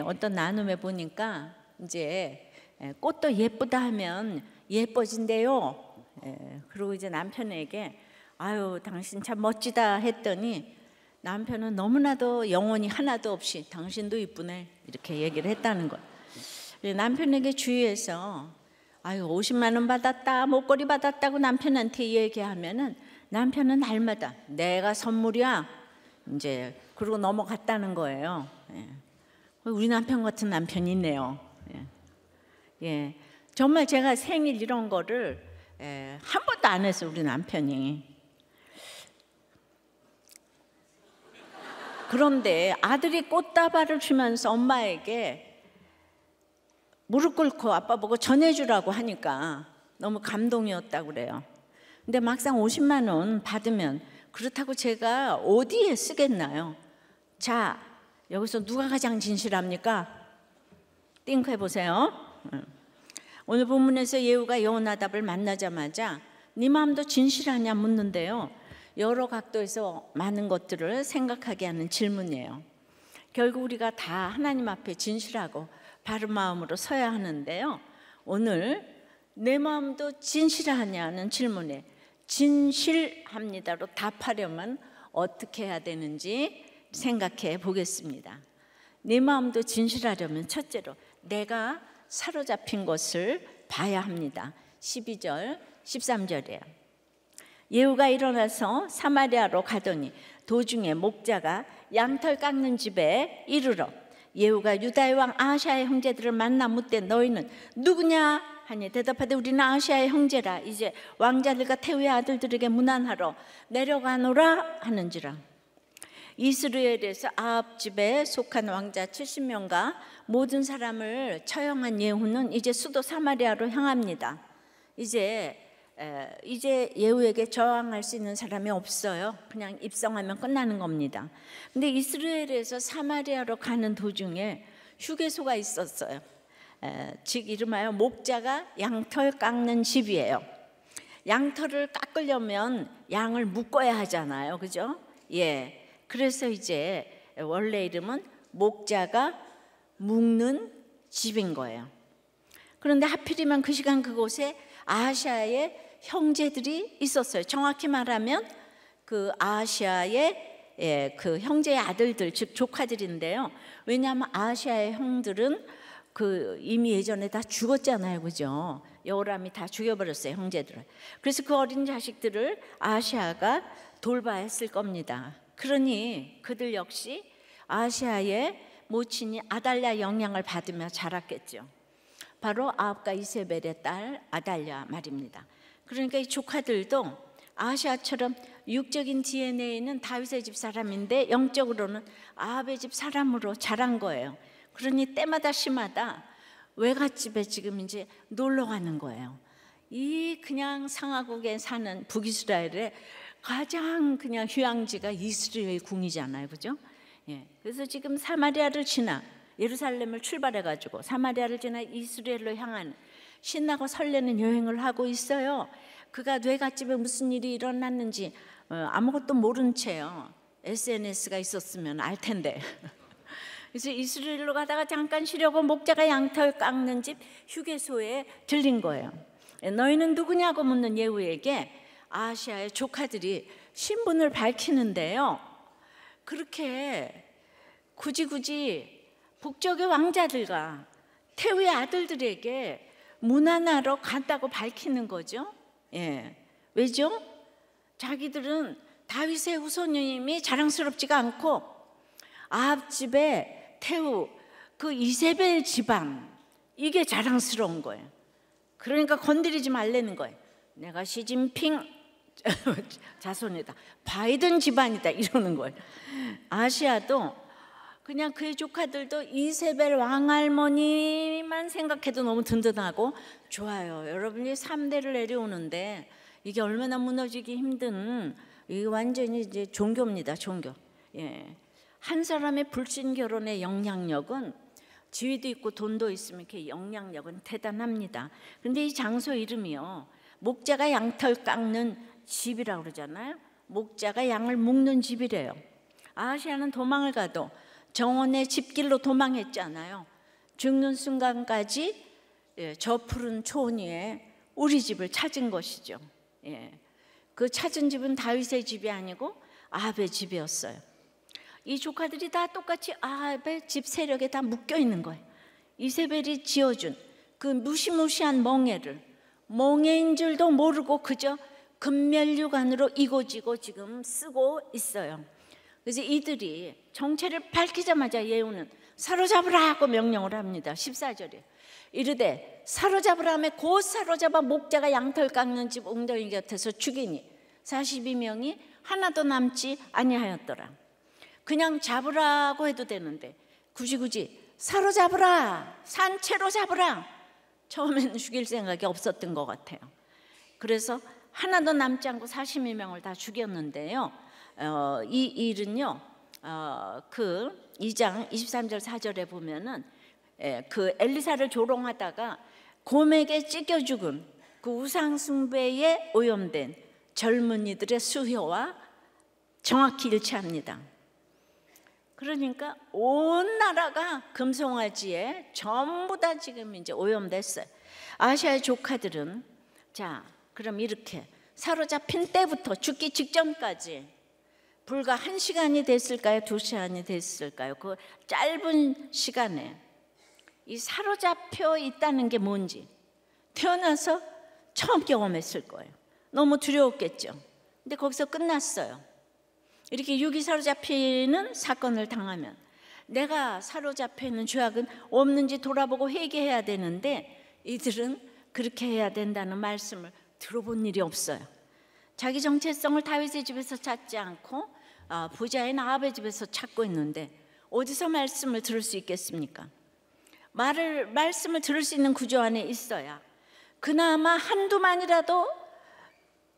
어떤 나눔에 보니까 이제 꽃도 예쁘다 하면 예뻐진대요. 그리고 이제 남편에게 아유 당신 참 멋지다 했더니 남편은 너무나도 영혼이 하나도 없이 당신도 이쁘네 이렇게 얘기를 했다는 거예요. 남편에게 주위에서 아유 50만 원 받았다 목걸이 받았다고 남편한테 얘기하면은 남편은 날마다 내가 선물이야 이제 그러고 넘어갔다는 거예요. 우리 남편 같은 남편이 있네요. 정말 제가 생일 이런 거를 한 번도 안 했어요. 우리 남편이. 그런데 아들이 꽃다발을 주면서 엄마에게 무릎 꿇고 아빠 보고 전해주라고 하니까 너무 감동이었다고 그래요. 근데 막상 50만 원 받으면 그렇다고 제가 어디에 쓰겠나요? 자, 여기서 누가 가장 진실합니까? 띵크 해보세요. 오늘 본문에서 예후가 여호나답을 만나자마자 네 마음도 진실하냐 묻는데요. 여러 각도에서 많은 것들을 생각하게 하는 질문이에요. 결국 우리가 다 하나님 앞에 진실하고 바른 마음으로 서야 하는데요. 오늘 내 마음도 진실하냐는 질문에 진실합니다로 답하려면 어떻게 해야 되는지 생각해 보겠습니다. 내 마음도 진실하려면 첫째로 내가 사로잡힌 것을 봐야 합니다. 12절 13절이에요. 예후가 일어나서 사마리아로 가더니 도중에 목자가 양털 깎는 집에 이르러 예후가 유다의 왕 아하시아의 형제들을 만나 묻되 너희는 누구냐 하니 대답하되 우리는 아하시아의 형제라 이제 왕자들과 태후의 아들들에게 문안하러 내려가노라 하는지라. 이스라엘에서 아합 집에 속한 왕자 70명과 모든 사람을 처형한 예후는 이제 수도 사마리아로 향합니다. 이제 예후에게 저항할 수 있는 사람이 없어요. 그냥 입성하면 끝나는 겁니다. 근데 이스라엘에서 사마리아로 가는 도중에 휴게소가 있었어요. 즉 이름하여 목자가 양털 깎는 집이에요. 양털을 깎으려면 양을 묶어야 하잖아요, 그죠? 그래서 이제 원래 이름은 목자가 묶는 집인 거예요. 그런데 하필이면 그 시간 그곳에 아하시아의 형제들이 있었어요. 정확히 말하면 그 아하시아의 그 형제의 아들들, 즉 조카들인데요. 왜냐하면 아하시아의 형들은 그 이미 예전에 다 죽었잖아요, 그죠? 여호람이 다 죽여버렸어요, 형제들을. 그래서 그 어린 자식들을 아하시아가 돌봐야 했을 겁니다. 그러니 그들 역시 아하시아의 모친이 아달랴 영향을 받으며 자랐겠죠. 바로 아합과 이세벨의 딸 아달랴 말입니다. 그러니까 이 조카들도 아하시아처럼 육적인 DNA는 다윗의 집 사람인데 영적으로는 아합의 집 사람으로 자란 거예요. 그러니 때마다 시마다 외갓집에 지금 이제 놀러 가는 거예요. 이 그냥 상하국에 사는 북이스라엘의 가장 그냥 휴양지가 이스라엘 궁이잖아요, 그죠? 그래서 지금 사마리아를 지나 예루살렘을 출발해가지고 사마리아를 지나 이스라엘로 향한 신나고 설레는 여행을 하고 있어요. 그가 뇌갓집에 무슨 일이 일어났는지 아무것도 모른 채요. SNS가 있었으면 알 텐데. 그래서 이스라엘로 가다가 잠깐 쉬려고 목자가 양털 깎는 집 휴게소에 들린 거예요. 너희는 누구냐고 묻는 예후에게 아하시아의 조카들이 신분을 밝히는데요. 그렇게 굳이 북쪽의 왕자들과 태후의 아들들에게 문안하러 간다고 밝히는 거죠. 왜죠? 자기들은 다윗의 후손님이 자랑스럽지가 않고 아합 집에 태후 그 이세벨 집안 이게 자랑스러운 거예요. 그러니까 건드리지 말라는 거예요. 내가 시진핑 자손이다, 바이든 집안이다 이러는 거예요. 아시아도 그냥 그의 조카들도 이세벨 왕할머니만 생각해도 너무 든든하고 좋아요. 여러분이 3대를 내려오는데 이게 얼마나 무너지기 힘든, 이게 완전히 이제 종교입니다, 종교. 한 사람의 불신 결혼의 영향력은 지위도 있고 돈도 있으면 이렇게 영향력은 대단합니다. 근데 이 장소 이름이요, 목자가 양털 깎는 집이라고 그러잖아요. 목자가 양을 묶는 집이래요. 아하시아는 도망을 가도 정원의 집길로 도망했잖아요. 죽는 순간까지 저 푸른 초원 위에 우리 집을 찾은 것이죠. 그 찾은 집은 다윗의 집이 아니고 아합의 집이었어요. 이 조카들이 다 똑같이 아합의 집 세력에 다 묶여 있는 거예요. 이세벨이 지어준 그 무시무시한 멍에인 줄도 모르고 그저 금면류관으로 이고지고 지금 쓰고 있어요. 그래서 이들이 정체를 밝히자마자 예후는 사로잡으라 하고 명령을 합니다. 14절에 이르되 사로잡으라 하며 곧 사로잡아 목자가 양털 깎는 집 웅덩이 곁에서 죽이니 42명이 하나도 남지 아니하였더라. 그냥 잡으라고 해도 되는데 굳이 사로잡으라, 산채로 잡으라. 처음에는 죽일 생각이 없었던 것 같아요. 그래서 하나도 남지 않고 42명을 다 죽였는데요. 이 일은요, 그 2장 23절 4절에 보면은 그 엘리사를 조롱하다가 곰에게 찢겨 죽은 그 우상 숭배에 오염된 젊은이들의 수효와 정확히 일치합니다. 그러니까 온 나라가 금송아지에 전부 다 지금 이제 오염됐어요. 아시아의 조카들은 자, 그럼 이렇게 사로잡힌 때부터 죽기 직전까지 불과 1시간이 됐을까요? 2시간이 됐을까요? 그 짧은 시간에 이 사로잡혀 있다는 게 뭔지 태어나서 처음 경험했을 거예요. 너무 두려웠겠죠. 근데 거기서 끝났어요. 이렇게 육이 사로잡히는 사건을 당하면 내가 사로잡혀 있는 죄악은 없는지 돌아보고 회개해야 되는데 이들은 그렇게 해야 된다는 말씀을 들어본 일이 없어요. 자기 정체성을 다윗의 집에서 찾지 않고 부자인 아합의 집에서 찾고 있는데 어디서 말씀을 들을 수 있겠습니까? 말씀을 들을 수 있는 구조 안에 있어야 그나마 한두만이라도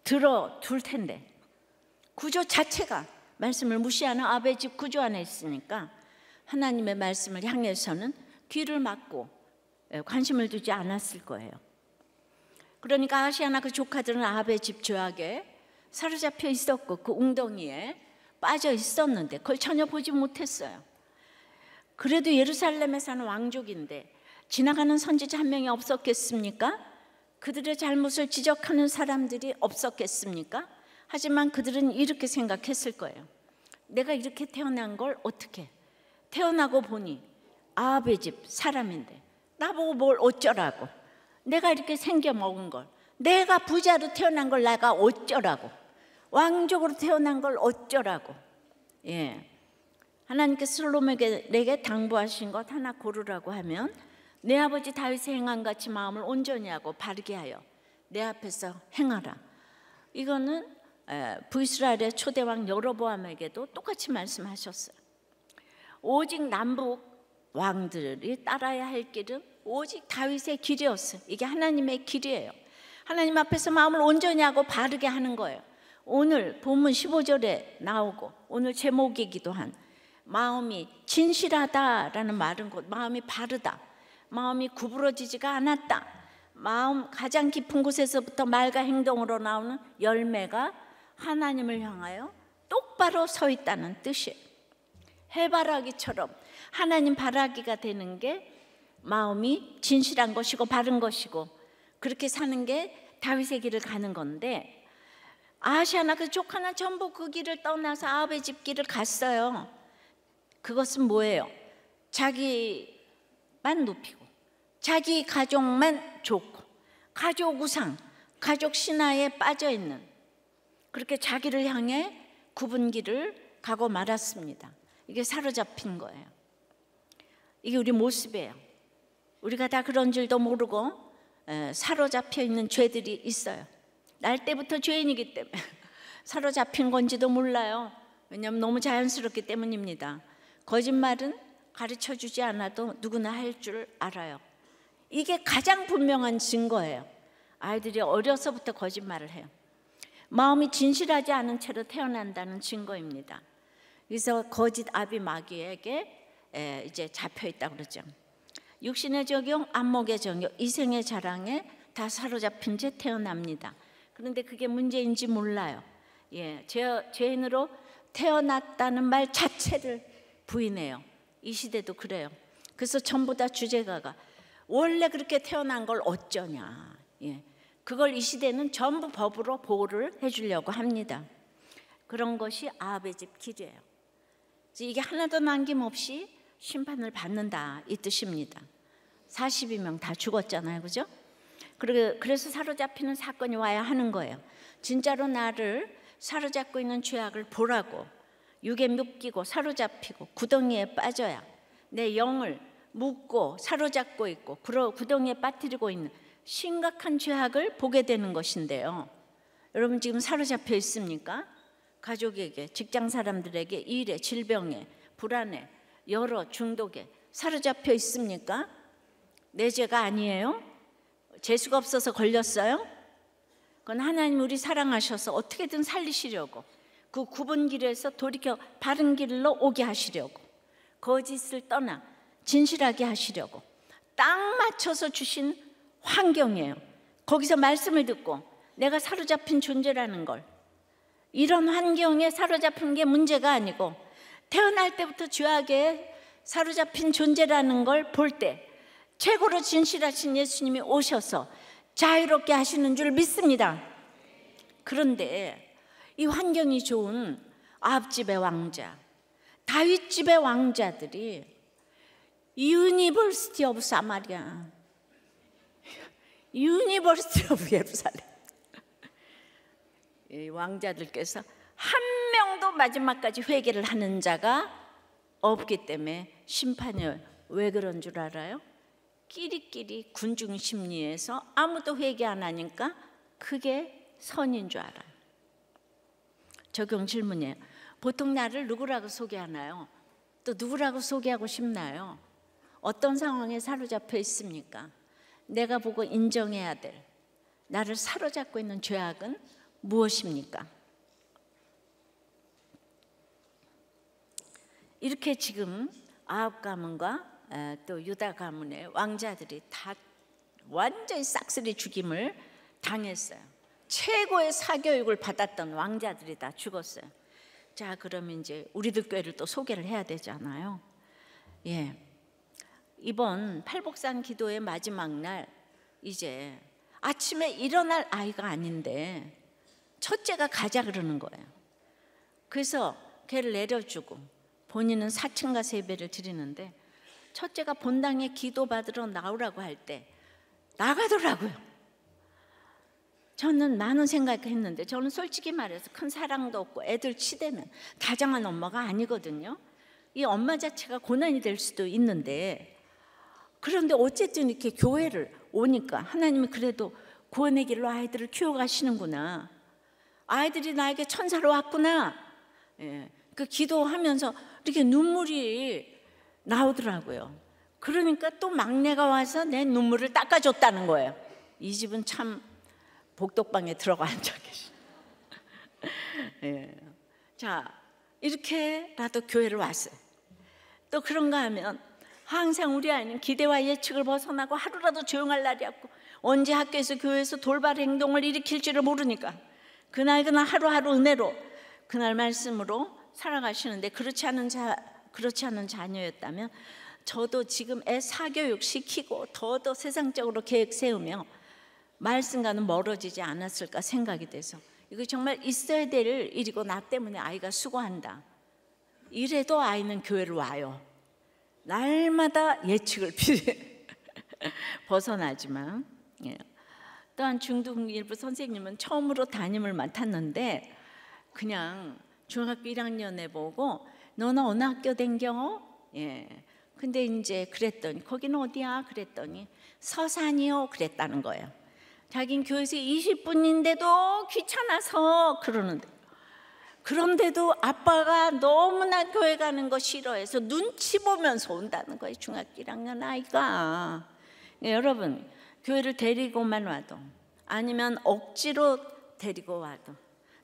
들어둘 텐데 구조 자체가 말씀을 무시하는 아합의 집 구조 안에 있으니까 하나님의 말씀을 향해서는 귀를 막고 관심을 두지 않았을 거예요. 그러니까 아시아나 그 조카들은 아합의 집 죄악에 사로잡혀 있었고 그 웅덩이에 빠져 있었는데 그걸 전혀 보지 못했어요. 그래도 예루살렘에 사는 왕족인데 지나가는 선지자 한 명이 없었겠습니까? 그들의 잘못을 지적하는 사람들이 없었겠습니까? 하지만 그들은 이렇게 생각했을 거예요. 내가 이렇게 태어난 걸 어떻게 태어나고 보니 아합의 집 사람인데 나보고 뭘 어쩌라고, 내가 이렇게 생겨 먹은 걸, 내가 부자로 태어난 걸 내가 어쩌라고, 왕족으로 태어난 걸 어쩌라고. 하나님께서 솔로몬에게 당부하신 것 하나 고르라고 하면 내 아버지 다윗의 행한 같이 마음을 온전히 하고 바르게 하여 내 앞에서 행하라. 이거는 북이스라엘의 초대왕 여로보암에게도 똑같이 말씀하셨어요. 오직 남북 왕들이 따라야 할 길은 오직 다윗의 길이었어요. 이게 하나님의 길이에요. 하나님 앞에서 마음을 온전히 하고 바르게 하는 거예요. 오늘 본문 15절에 나오고 오늘 제목이기도 한 마음이 진실하다라는 말은 곧 마음이 바르다, 마음이 구부러지지가 않았다, 마음 가장 깊은 곳에서부터 말과 행동으로 나오는 열매가 하나님을 향하여 똑바로 서 있다는 뜻이에요. 해바라기처럼 하나님 바라기가 되는 게 마음이 진실한 것이고 바른 것이고 그렇게 사는 게 다윗의 길을 가는 건데 아시아나 그 조카나 전부 그 길을 떠나서 아합의 집 길을 갔어요. 그것은 뭐예요? 자기만 높이고 자기 가족만 좋고 가족 우상, 가족 신화에 빠져있는 그렇게 자기를 향해 굽은 길을 가고 말았습니다. 이게 사로잡힌 거예요. 이게 우리 모습이에요. 우리가 다 그런 줄도 모르고 사로잡혀 있는 죄들이 있어요. 날 때부터 죄인이기 때문에 사로잡힌 건지도 몰라요. 왜냐하면 너무 자연스럽기 때문입니다. 거짓말은 가르쳐주지 않아도 누구나 할 줄 알아요. 이게 가장 분명한 증거예요. 아이들이 어려서부터 거짓말을 해요. 마음이 진실하지 않은 채로 태어난다는 증거입니다. 그래서 거짓 아비 마귀에게 이제 잡혀 있다고 그러죠. 육신의 적용, 안목의 적용, 이생의 자랑에 다 사로잡힌 채 태어납니다. 그런데 그게 문제인지 몰라요. 죄인으로 태어났다는 말 자체를 부인해요. 이 시대도 그래요. 그래서 전부 다 주제가가 원래 그렇게 태어난 걸 어쩌냐. 예. 그걸 이 시대는 전부 법으로 보호를 해주려고 합니다. 그런 것이 아합의 집 길이에요. 이게 하나도 남김없이 심판을 받는다 이 뜻입니다. 42명 다 죽었잖아요, 그죠? 그래서 사로잡히는 사건이 와야 하는 거예요. 진짜로 나를 사로잡고 있는 죄악을 보라고, 육에 묶이고 사로잡히고 구덩이에 빠져야 내 영을 묶고 사로잡고 있고 구덩이에 빠뜨리고 있는 심각한 죄악을 보게 되는 것인데요. 여러분 지금 사로잡혀 있습니까? 가족에게, 직장 사람들에게, 일에, 질병에, 불안에, 여러 중독에 사로잡혀 있습니까? 내 죄가 아니에요? 재수가 없어서 걸렸어요? 그건 하나님 우리 사랑하셔서 어떻게든 살리시려고, 그 굽은 길에서 돌이켜 바른 길로 오게 하시려고, 거짓을 떠나 진실하게 하시려고 딱 맞춰서 주신 환경이에요. 거기서 말씀을 듣고 내가 사로잡힌 존재라는 걸, 이런 환경에 사로잡힌 게 문제가 아니고 태어날 때부터 죄악에 사로잡힌 존재라는 걸 볼 때 최고로 진실하신 예수님이 오셔서 자유롭게 하시는 줄 믿습니다. 그런데 이 환경이 좋은 아합집의 왕자, 다윗집의 왕자들이 유니버시티 오브 사마리아, 유니버시티 오브 예루살렘, 이 왕자들께서 한 명도 마지막까지 회개를 하는 자가 없기 때문에 심판이 왜 그런 줄 알아요? 끼리끼리 군중 심리에서 아무도 회개 안 하니까 그게 선인 줄 알아요. 적용 질문이에요. 보통 나를 누구라고 소개하나요? 또 누구라고 소개하고 싶나요? 어떤 상황에 사로잡혀 있습니까? 내가 보고 인정해야 될 나를 사로잡고 있는 죄악은 무엇입니까? 이렇게 지금 아합 가문과 또 유다 가문의 왕자들이 다 완전히 싹쓸이 죽임을 당했어요. 최고의 사교육을 받았던 왕자들이 다 죽었어요. 자, 그러면 이제 우리들 교회를 또 소개를 해야 되잖아요. 예, 이번 팔복산 기도의 마지막 날, 이제 아침에 일어날 아이가 아닌데 첫째가 가자 그러는 거예요. 그래서 걔를 내려주고 본인은 사층과 세배를 드리는데 첫째가 본당에 기도받으러 나오라고 할 때 나가더라고요. 저는 많은 생각했는데, 저는 솔직히 말해서 큰 사랑도 없고 애들 치대는 다정한 엄마가 아니거든요. 이 엄마 자체가 고난이 될 수도 있는데, 그런데 어쨌든 이렇게 교회를 오니까 하나님이 그래도 구원의 길로 아이들을 키워가시는구나, 아이들이 나에게 천사로 왔구나, 예, 그 기도하면서 이렇게 눈물이 나오더라고요. 그러니까 또 막내가 와서 내 눈물을 닦아줬다는 거예요. 이 집은 참 복덕방에 들어가 앉아 계시. 예. 자, 이렇게라도 교회를 왔어요. 또 그런가 하면 항상 우리 아이는 기대와 예측을 벗어나고 하루라도 조용할 날이 없고, 언제 학교에서 교회에서 돌발 행동을 일으킬지를 모르니까 그날 하루하루 은혜로, 그날 말씀으로 살아가시는데, 그렇지 않은 자녀였다면 저도 지금 애 사교육 시키고 더 세상적으로 계획 세우며 말씀과는 멀어지지 않았을까 생각이 돼서, 이거 정말 있어야 될 일이고 나 때문에 아이가 수고한다, 이래도 아이는 교회를 와요. 날마다 예측을 벗어나지만. 예. 또한 중등 일부 선생님은 처음으로 담임을 맡았는데 그냥 중학교 1학년에 보고 너는 어느 학교 댕겨? 예. 근데 이제 그랬더니 거기는 어디야? 그랬더니 서산이요 그랬다는 거예요. 자긴 교회에서 20분인데도 귀찮아서 그러는데, 그런데도 아빠가 너무나 교회 가는 거 싫어해서 눈치 보면서 온다는 거예요. 중학교 1학년 아이가. 예, 여러분, 교회를 데리고만 와도, 아니면 억지로 데리고 와도,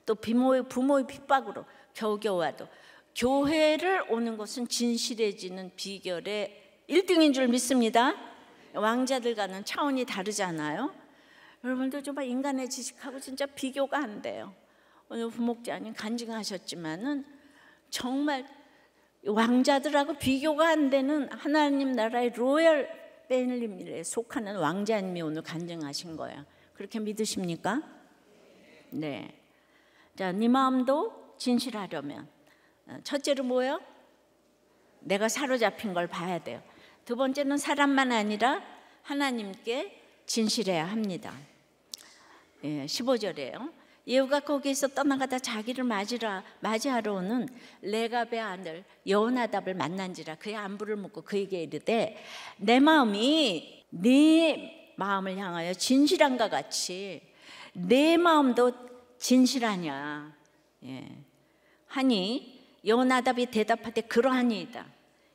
또 부모의 핍박으로 겨우겨우 와도 교회를 오는 것은 진실해지는 비결의 1등인 줄 믿습니다. 왕자들과는 차원이 다르잖아요. 여러분들 정말 인간의 지식하고 진짜 비교가 안 돼요. 오늘 부목자님 간증하셨지만은 정말 왕자들하고 비교가 안 되는 하나님 나라의 로열 패밀리에 속하는 왕자님이 오늘 간증하신 거예요. 그렇게 믿으십니까? 네. 자, 네 마음도 진실하려면 첫째로 뭐예요? 내가 사로잡힌 걸 봐야 돼요. 두 번째는 사람만 아니라 하나님께 진실해야 합니다. 15절이에요. 예후가 거기에서 떠나가다 자기를 맞이하러 오는 레갑의 아들 여호나답을 만난지라 그의 안부를 묻고 그에게 이르되 내 마음이 네 마음을 향하여 진실한가 같이 내 마음도 진실하냐 하니 여호나답이 대답하되 그러하니이다.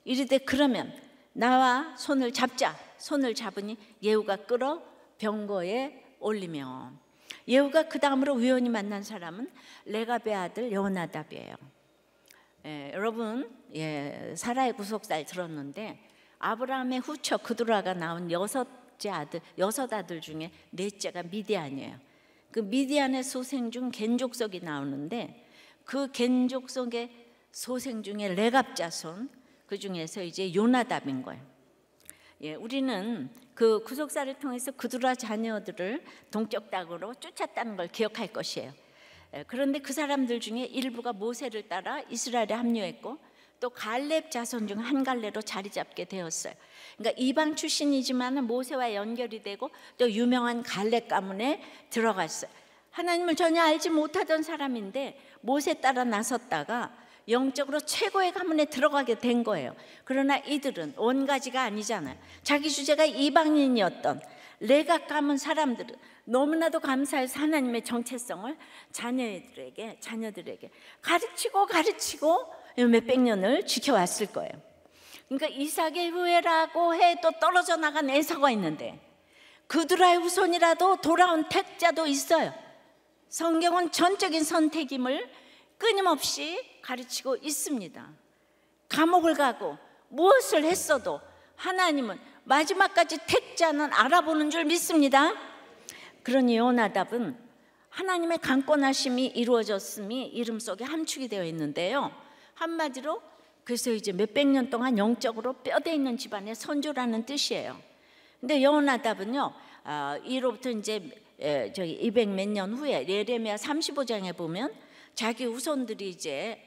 이르되 그러면 나와 손을 잡자. 손을 잡으니 예후가 끌어 병거에 올리며 예후가 그 다음으로 우연히 만난 사람은 레갑의 아들 여호나답이에요. 여러분 사라의 구속사를 들었는데 아브라함의 후처 그두라가 낳은 여섯 아들 중에 넷째가 미디안이에요. 그 미디안의 소생 중 겐족속이 나오는데 그 겐족속의 소생 중에 레갑 자손 그 중에서 이제 요나답인 거예요. 우리는 그 구속사를 통해서 그두라 자녀들을 동쪽 땅으로 쫓았다는 걸 기억할 것이에요. 그런데 그 사람들 중에 일부가 모세를 따라 이스라엘에 합류했고 또 갈렙 자손 중 한 갈래로 자리 잡게 되었어요. 그러니까 이방 출신이지만 모세와 연결이 되고 또 유명한 갈렙 가문에 들어갔어요. 하나님을 전혀 알지 못하던 사람인데 모세 따라 나섰다가 영적으로 최고의 가문에 들어가게 된 거예요. 그러나 이들은 원가지가 아니잖아요. 자기 주제가 이방인이었던 레갑 가문 사람들은 너무나도 감사해서 하나님의 정체성을 자녀들에게 가르치고 몇백 년을 지켜왔을 거예요. 그러니까 이삭의 후예라고 해도 떨어져 나간 에서가 있는데 그두라의 후손이라도 돌아온 택자도 있어요. 성경은 전적인 선택임을 끊임없이 가르치고 있습니다. 감옥을 가고 무엇을 했어도 하나님은 마지막까지 택자는 알아보는 줄 믿습니다. 그러니 요나답은 하나님의 강권하심이 이루어졌음이 이름 속에 함축이 되어 있는데요. 한마디로 그래서 이제 몇백 년 동안 영적으로 뼈대 있는 집안의 선조라는 뜻이에요. 근데 요나답은요, 이로부터 이제 200 몇 년 후에 예레미야 35장에 보면 자기 후손들이 이제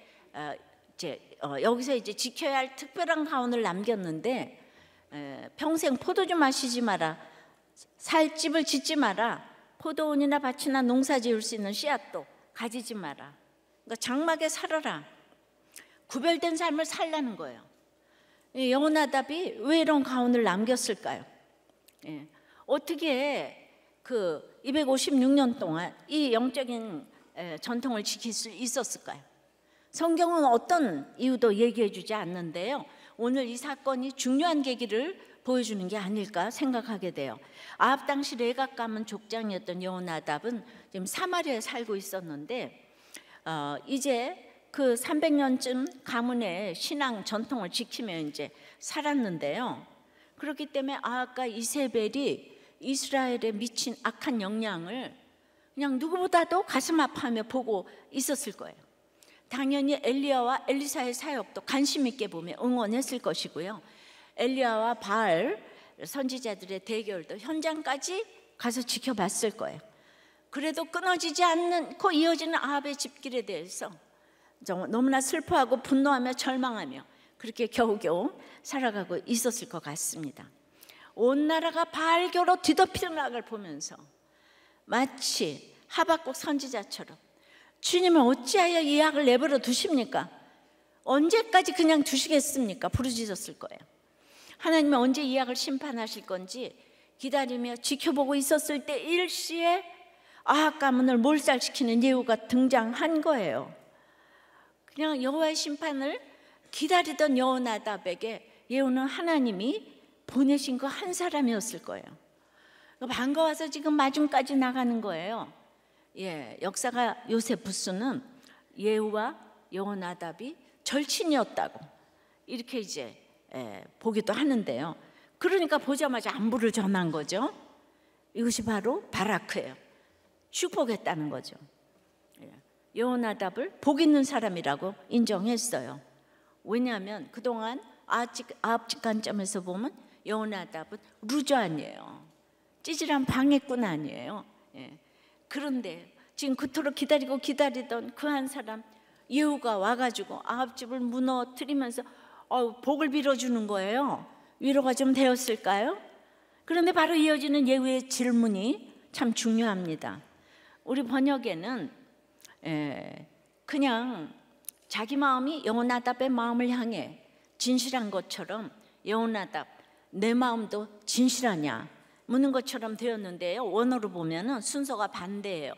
여기서 이제 지켜야 할 특별한 가운을 남겼는데 평생 포도주 마시지 마라, 살집을 짓지 마라, 포도원이나 밭이나 농사 지을 수 있는 씨앗도 가지지 마라. 그러니까 장막에 살아라. 구별된 삶을 살라는 거예요. 여호나답이 왜 이런 가운을 남겼을까요? 어떻게 그 256년 동안 이 영적인 전통을 지킬 수 있었을까요? 성경은 어떤 이유도 얘기해 주지 않는데요. 오늘 이 사건이 중요한 계기를 보여주는 게 아닐까 생각하게 돼요. 아합 당시 레갑 가문 족장이었던 여호나답은 지금 사마리아에 살고 있었는데 이제 그 300년쯤 가문의 신앙 전통을 지키며 이제 살았는데요. 그렇기 때문에 아합과 이세벨이 이스라엘에 미친 악한 영향을 그냥 누구보다도 가슴 아파하며 보고 있었을 거예요. 당연히 엘리야와 엘리사의 사역도 관심 있게 보며 응원했을 것이고요. 엘리야와 바알 선지자들의 대결도 현장까지 가서 지켜봤을 거예요. 그래도 끊어지지 않고 이어지는 아합의 집길에 대해서 너무나 슬퍼하고 분노하며 절망하며 그렇게 겨우겨우 살아가고 있었을 것 같습니다. 온 나라가 바알교로 뒤덮이는 악을 보면서 마치 하박국 선지자처럼 주님은 어찌하여 이 악을 내버려 두십니까? 언제까지 그냥 두시겠습니까? 부르짖었을 거예요. 하나님은 언제 이 악을 심판하실 건지 기다리며 지켜보고 있었을 때 일시에 아합 가문을 몰살시키는 예후가 등장한 거예요. 그냥 여호와의 심판을 기다리던 여호나답에게 예후는 하나님이 보내신 그 한 사람이었을 거예요. 반가워서 지금 마중까지 나가는 거예요. 역사가 요세푸스는 예후와 여호나답이 절친이었다고 이렇게 이제 보기도 하는데요. 그러니까 보자마자 안부를 전한 거죠. 이것이 바로 바라크예요. 축복했다는 거죠. 여호나답을 복 있는 사람이라고 인정했어요. 왜냐하면 그동안 아합집 관점에서 보면 여호나답은 루저 아니에요. 찌질한 방해꾼 아니에요. 예. 그런데 지금 그토록 기다리던 그 한 사람 예후가 와가지고 아합집을 무너뜨리면서 복을 빌어주는 거예요. 위로가 좀 되었을까요? 그런데 바로 이어지는 예후의 질문이 참 중요합니다. 우리 번역에는 그냥 자기 마음이 여호나답의 마음을 향해 진실한 것처럼 여호나답 내 마음도 진실하냐 묻는 것처럼 되었는데요. 원어로 보면은 순서가 반대예요.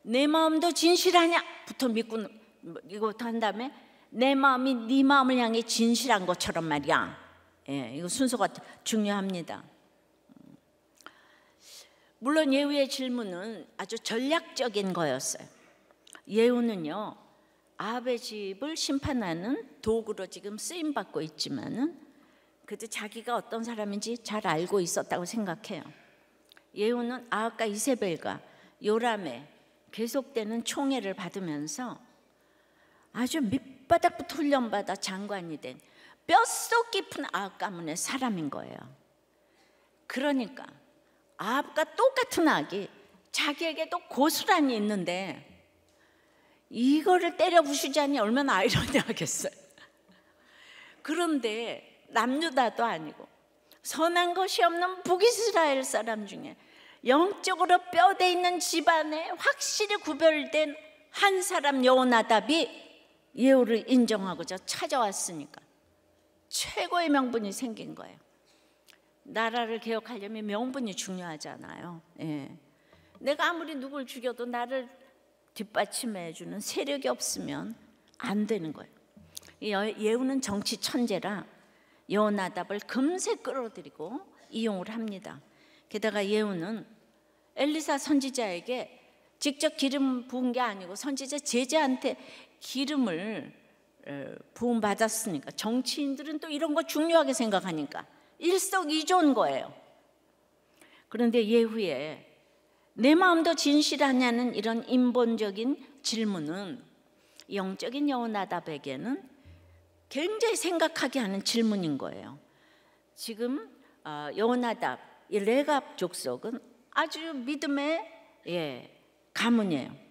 내 마음도 진실하냐부터 믿고 이것부터 한 다음에 내 마음이 네 마음을 향해 진실한 것처럼 말이야. 이거 순서가 중요합니다. 물론 예후의 질문은 아주 전략적인 거였어요. 예후는요, 아합의 집을 심판하는 도구로 지금 쓰임 받고 있지만은 그래도 자기가 어떤 사람인지 잘 알고 있었다고 생각해요. 예후는 아합과 이세벨과 요람의 계속되는 총애를 받으면서 아주 밑바닥부터 훈련받아 장관이 된 뼛속 깊은 아합 가문의 사람인 거예요. 그러니까 아합과 똑같은 악이 자기에게도 고스란히 있는데 이거를 때려 부수자니 얼마나 아이러니하겠어요. 그런데 남유다도 아니고 선한 것이 없는 북이스라엘 사람 중에 영적으로 뼈대 있는 집안에 확실히 구별된 한 사람 여호나답이 예후를 인정하고자 찾아왔으니까 최고의 명분이 생긴 거예요. 나라를 개혁하려면 명분이 중요하잖아요. 내가 아무리 누굴 죽여도 나를 뒷받침해 주는 세력이 없으면 안 되는 거예요. 예후는 정치 천재라 여호나답을 금세 끌어들이고 이용을 합니다. 게다가 예후는 엘리사 선지자에게 직접 기름 부은 게 아니고 선지자 제자한테 기름을 부음 받았으니까 정치인들은 또 이런 거 중요하게 생각하니까 일석이조인 거예요. 그런데 예후에 내 마음도 진실하냐는 이런 인본적인 질문은 영적인 여호나답에게는 굉장히 생각하게 하는 질문인 거예요. 지금 여호나답, 이 레갑 족속은 아주 믿음의 가문이에요.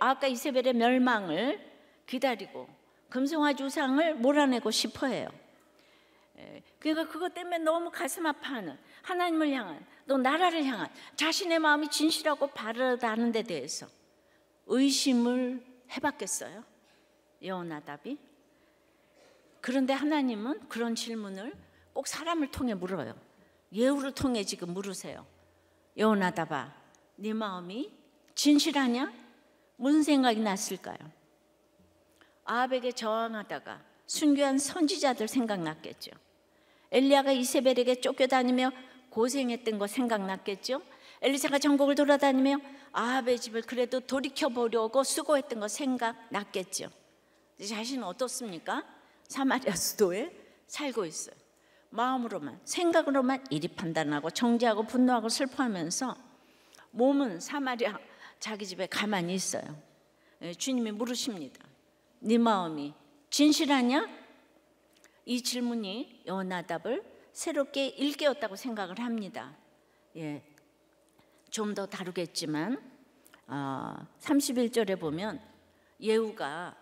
아까 이세벨의 멸망을 기다리고 금송아지 우상을 몰아내고 싶어해요. 그러니까 그것 때문에 너무 가슴 아파하는 하나님을 향한 또 나라를 향한 자신의 마음이 진실하고 바르다는 데 대해서 의심을 해봤겠어요? 여호나답이? 그런데 하나님은 그런 질문을 꼭 사람을 통해 물어요. 예후를 통해 지금 물으세요. 여호나답아, 네 마음이 진실하냐? 무슨 생각이 났을까요? 아합에게 저항하다가 순교한 선지자들 생각났겠죠. 엘리야가 이세벨에게 쫓겨다니며 고생했던 거 생각났겠죠. 엘리사가 전국을 돌아다니며 아합의 집을 그래도 돌이켜보려고 수고했던 거 생각났겠죠. 자신은 어떻습니까? 사마리아 수도에 살고 있어요. 마음으로만, 생각으로만 이리 판단하고 정죄하고 분노하고 슬퍼하면서 몸은 사마리아 자기 집에 가만히 있어요. 주님이 물으십니다. 네 마음이 진실하냐? 이 질문이 여호나답을 새롭게 일깨웠다고 생각을 합니다. 좀 더 다루겠지만 31절에 보면 예후가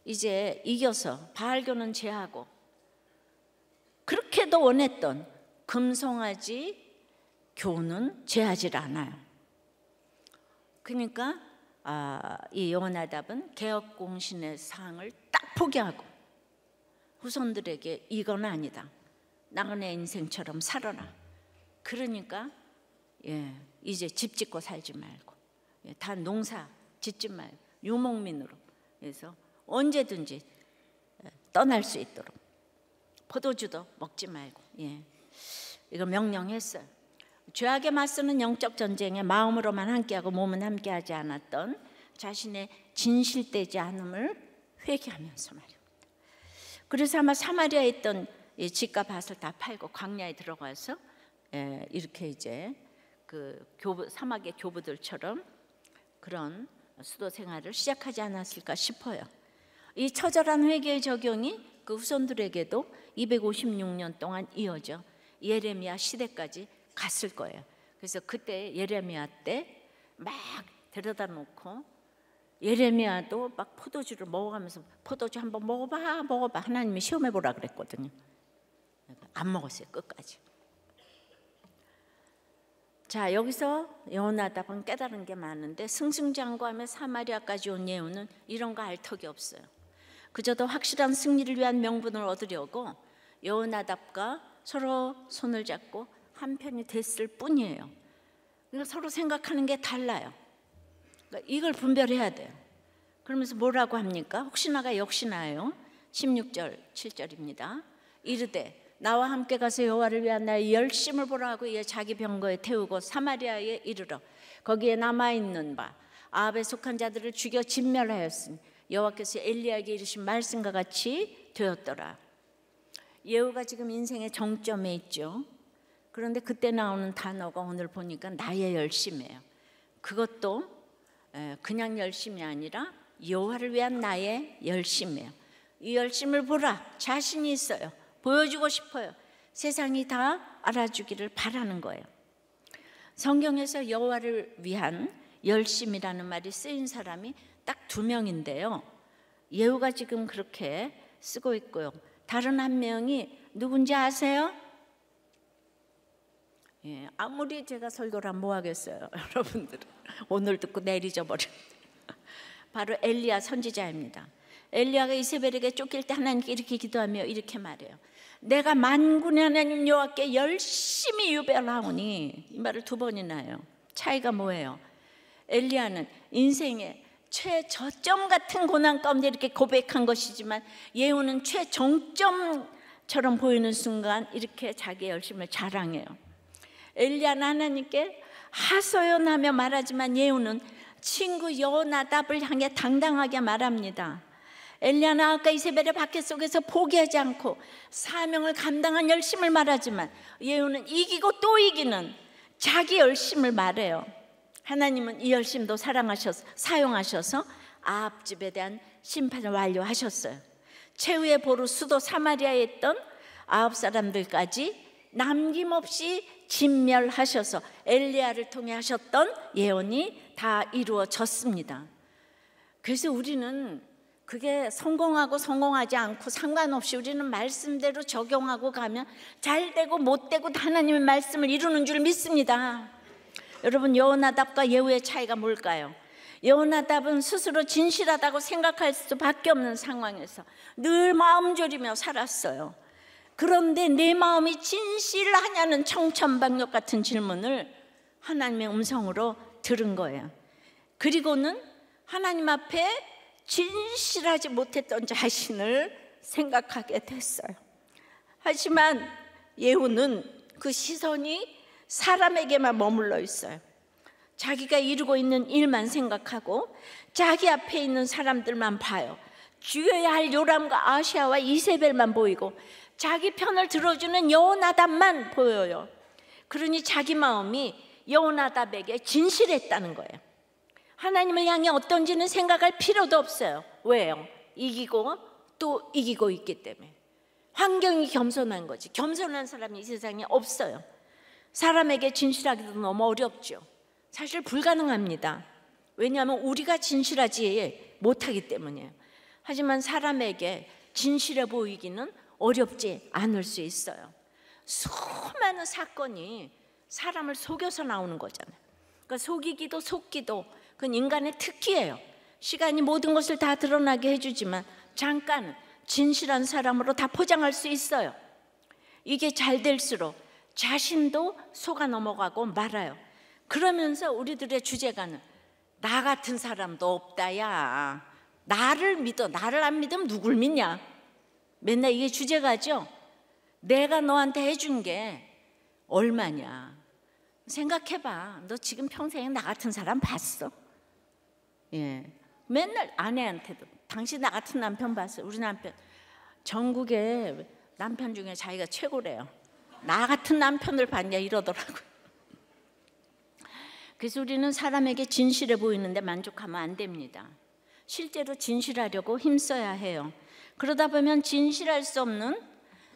이제 이겨서 바알교는 제하고 그렇게도 원했던 금송아지 교는 제하지 않아요. 그러니까 이 여호나답은 개혁공신의 사항을 딱 포기하고 후손들에게 이건 아니다. 나그네 인생처럼 살아라. 그러니까 이제 집 짓고 살지 말고 다 농사 짓지 말고 유목민으로 해서 언제든지 떠날 수 있도록 포도주도 먹지 말고 이거 명령했어요. 죄악에 맞서는 영적 전쟁에 마음으로만 함께하고 몸은 함께하지 않았던 자신의 진실되지 않음을 회개하면서 말입니다. 그래서 아마 사마리아에 있던 집과 밭을 다 팔고 광야에 들어가서 이렇게 이제 그 사막의 교부들처럼 그런 수도 생활을 시작하지 않았을까 싶어요. 이 처절한 회개의 적용이 그 후손들에게도 256년 동안 이어져 예레미야 시대까지 갔을 거예요. 그래서 그때 예레미야 때 막 데려다 놓고 예레미야도 막 포도주를 먹어가면서 포도주 한번 먹어봐 하나님이 시험해 보라 그랬거든요. 안 먹었어요, 끝까지. 자, 여기서 여호나답은 깨달은 게 많은데 승승장구하며 사마리아까지 온 예후는 이런 거 알 턱이 없어요. 그저 더 확실한 승리를 위한 명분을 얻으려고 여호나답과 서로 손을 잡고 한편이 됐을 뿐이에요. 그러니까 서로 생각하는 게 달라요. 그러니까 이걸 분별해야 돼요. 그러면서 뭐라고 합니까? 혹시나가 역시나요. 16절 7절입니다. 이르되 나와 함께 가서 여호와를 위한 나의 열심을 보라 하고 이에 자기 병거에 태우고 사마리아에 이르러 거기에 남아있는 바 아합에 속한 자들을 죽여 진멸하였으니 여호와께서 엘리야에게 이르신 말씀과 같이 되었더라. 예후가 지금 인생의 정점에 있죠. 그런데 그때 나오는 단어가 오늘 보니까 나의 열심이에요. 그것도 그냥 열심이 아니라 여호와를 위한 나의 열심이에요. 이 열심을 보라. 자신이 있어요. 보여주고 싶어요. 세상이 다 알아주기를 바라는 거예요. 성경에서 여호와를 위한 열심이라는 말이 쓰인 사람이 딱 2명인데요. 예후가 지금 그렇게 쓰고 있고요. 다른 한 명이 누군지 아세요? 예, 아무리 제가 설교를 하면 뭐 하겠어요. 여러분들은 오늘 듣고 내일 잊어버려. 바로 엘리야 선지자입니다. 엘리야가 이세벨에게 쫓길 때 하나님께 이렇게 기도하며 이렇게 말해요. 내가 만군의 하나님 여호와께 열심히 유별하오니. 이 말을 2번이나 해요. 차이가 뭐예요? 엘리야는 인생의 최저점 같은 고난 가운데 이렇게 고백한 것이지만 예후는 최정점처럼 보이는 순간 이렇게 자기의 열심을 자랑해요. 엘리야는 하나님께 하소연하며 말하지만 예후는 친구 여호나답을 향해 당당하게 말합니다. 엘리야는 아까 이세벨의 박해 속에서 포기하지 않고 사명을 감당한 열심을 말하지만 예후는 이기고 또 이기는 자기 열심을 말해요. 하나님은 이 열심도 사용하셔서 아합 집에 대한 심판을 완료하셨어요. 최후의 보루 수도 사마리아에 있던 아합 사람들까지 남김없이 진멸하셔서 엘리야를 통해 하셨던 예언이 다 이루어졌습니다. 그래서 우리는 그게 성공하지 않고 상관없이 우리는 말씀대로 적용하고 가면 잘 되고 못 되고 하나님의 말씀을 이루는 줄 믿습니다. 여러분, 여호나답과 예후의 차이가 뭘까요? 여호나답은 스스로 진실하다고 생각할 수밖에 없는 상황에서 늘 마음 졸이며 살았어요. 그런데 내 마음이 진실하냐는 청천박력 같은 질문을 하나님의 음성으로 들은 거예요. 그리고는 하나님 앞에 진실하지 못했던 자신을 생각하게 됐어요. 하지만 예후는 그 시선이 사람에게만 머물러 있어요. 자기가 이루고 있는 일만 생각하고 자기 앞에 있는 사람들만 봐요. 죽여야 할 요람과 아시아와 이세벨만 보이고 자기 편을 들어주는 여호나답만 보여요. 그러니 자기 마음이 여호나답에게 진실했다는 거예요. 하나님을 향해 어떤지는 생각할 필요도 없어요. 왜요? 이기고 또 이기고 있기 때문에. 환경이 겸손한 거지. 겸손한 사람이 이 세상에 없어요. 사람에게 진실하기도 너무 어렵죠. 사실 불가능합니다. 왜냐하면 우리가 진실하지 못하기 때문이에요. 하지만 사람에게 진실해 보이기는 어렵지 않을 수 있어요. 수많은 사건이 사람을 속여서 나오는 거잖아요. 그러니까 속이기도 속기도 그건 인간의 특기예요. 시간이 모든 것을 다 드러나게 해주지만 잠깐 진실한 사람으로 다 포장할 수 있어요. 이게 잘 될수록 자신도 속아 넘어가고 말아요. 그러면서 우리들의 주제가는 나 같은 사람도 없다. 야, 나를 믿어. 나를 안 믿으면 누굴 믿냐? 맨날 이게 주제가죠. 내가 너한테 해준 게 얼마냐? 생각해봐. 너 지금 평생에 나 같은 사람 봤어? 예, 맨날 아내한테도 당신 나 같은 남편 봤어? 우리 남편 전국에 남편 중에 자기가 최고래요. 나 같은 남편을 봤냐 이러더라고요. 그래서 우리는 사람에게 진실해 보이는데 만족하면 안 됩니다. 실제로 진실하려고 힘써야 해요. 그러다 보면 진실할 수 없는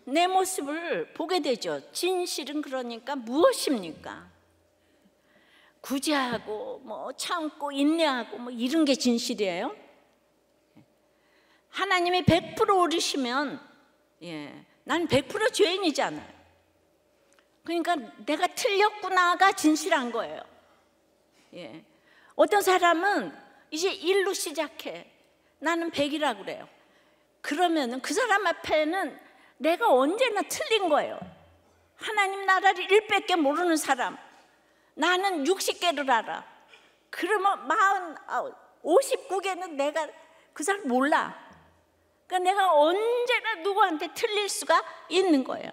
내 모습을 보게 되죠. 진실은 그러니까 무엇입니까? 구제하고 뭐 참고 인내하고 뭐 이런 게 진실이에요? 하나님이 100% 오르시면 난 100% 죄인이잖아요. 그러니까 내가 틀렸구나가 진실한 거예요. 어떤 사람은 이제 1로 시작해. 나는 100이라고 그래요. 그러면 그 사람 앞에는 내가 언제나 틀린 거예요. 하나님 나라를 1밖에 모르는 사람, 나는 60개를 알아. 그러면 59개는 내가 그 사람 몰라. 그러니까 내가 언제나 누구한테 틀릴 수가 있는 거예요.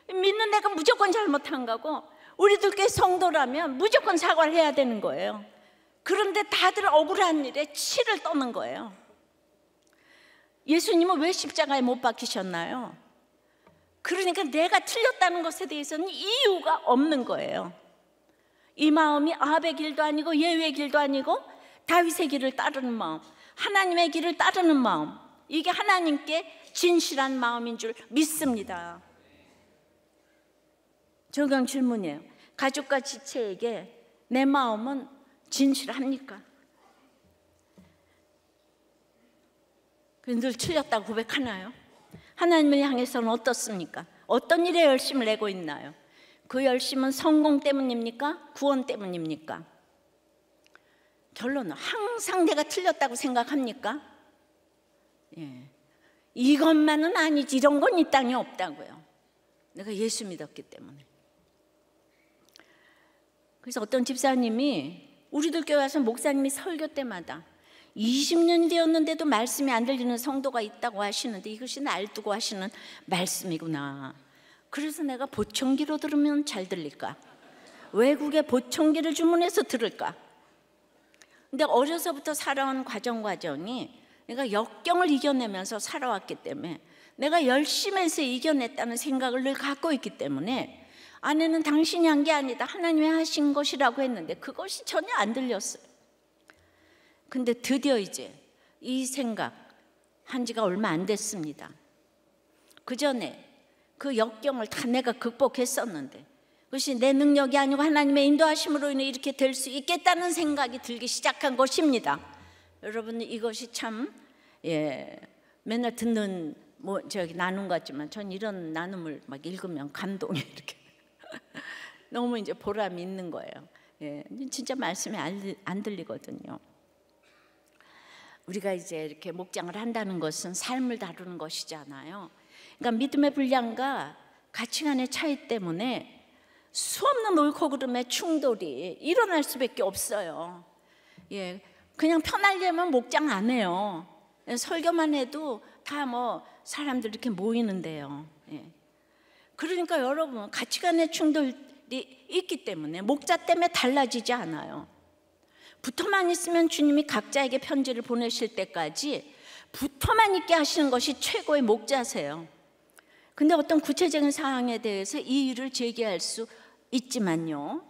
믿는 내가 무조건 잘못한 거고, 우리들 꽤 성도라면 무조건 사과를 해야 되는 거예요. 그런데 다들 억울한 일에 치를 떠는 거예요. 예수님은 왜 십자가에 못 박히셨나요? 그러니까 내가 틀렸다는 것에 대해서는 이유가 없는 거예요. 이 마음이 아합의 길도 아니고 예후의 길도 아니고 다윗의 길을 따르는 마음, 하나님의 길을 따르는 마음, 이게 하나님께 진실한 마음인 줄 믿습니다. 적용 질문이에요. 가족과 지체에게 내 마음은 진실합니까? 늘 틀렸다고 고백하나요? 하나님을 향해서는 어떻습니까? 어떤 일에 열심을 내고 있나요? 그 열심은 성공 때문입니까? 구원 때문입니까? 결론은 항상 내가 틀렸다고 생각합니까? 이것만은 아니지, 이런 건 이 땅에 없다고요. 내가 예수 믿었기 때문에. 그래서 어떤 집사님이 우리들 교회 와서 목사님이 설교 때마다 20년 되었는데도 말씀이 안 들리는 성도가 있다고 하시는데 이것이 날 두고 하시는 말씀이구나. 그래서 내가 보청기로 들으면 잘 들릴까? 외국에 보청기를 주문해서 들을까? 근데 어려서부터 살아온 과정이 내가 역경을 이겨내면서 살아왔기 때문에 내가 열심히 해서 이겨냈다는 생각을 늘 갖고 있기 때문에 아내는 당신이 한 게 아니다, 하나님이 하신 것이라고 했는데 그것이 전혀 안 들렸어요. 근데 드디어 이제 이 생각 한 지가 얼마 안 됐습니다. 그 전에 그 역경을 다 내가 극복했었는데 그것이 내 능력이 아니고 하나님의 인도하심으로 인해 이렇게 될 수 있겠다는 생각이 들기 시작한 것입니다. 여러분, 이것이 참 맨날 듣는 나눔 같지만 전 이런 나눔을 막 읽으면 감동이 이렇게 너무 이제 보람이 있는 거예요. 진짜 말씀이 안 들리거든요. 우리가 이제 이렇게 목장을 한다는 것은 삶을 다루는 것이잖아요. 그러니까 믿음의 분량과 가치관의 차이 때문에 수없는 옳고 그름의 충돌이 일어날 수밖에 없어요. 그냥 편하려면 목장 안 해요. 설교만 해도 다 사람들 이렇게 모이는데요. 그러니까 여러분, 가치관의 충돌이 있기 때문에 목자 때문에 달라지지 않아요. 붙어만 있으면 주님이 각자에게 편지를 보내실 때까지 붙어만 있게 하시는 것이 최고의 목자세요. 근데 어떤 구체적인 사항에 대해서 이의를 제기할 수 있지만요,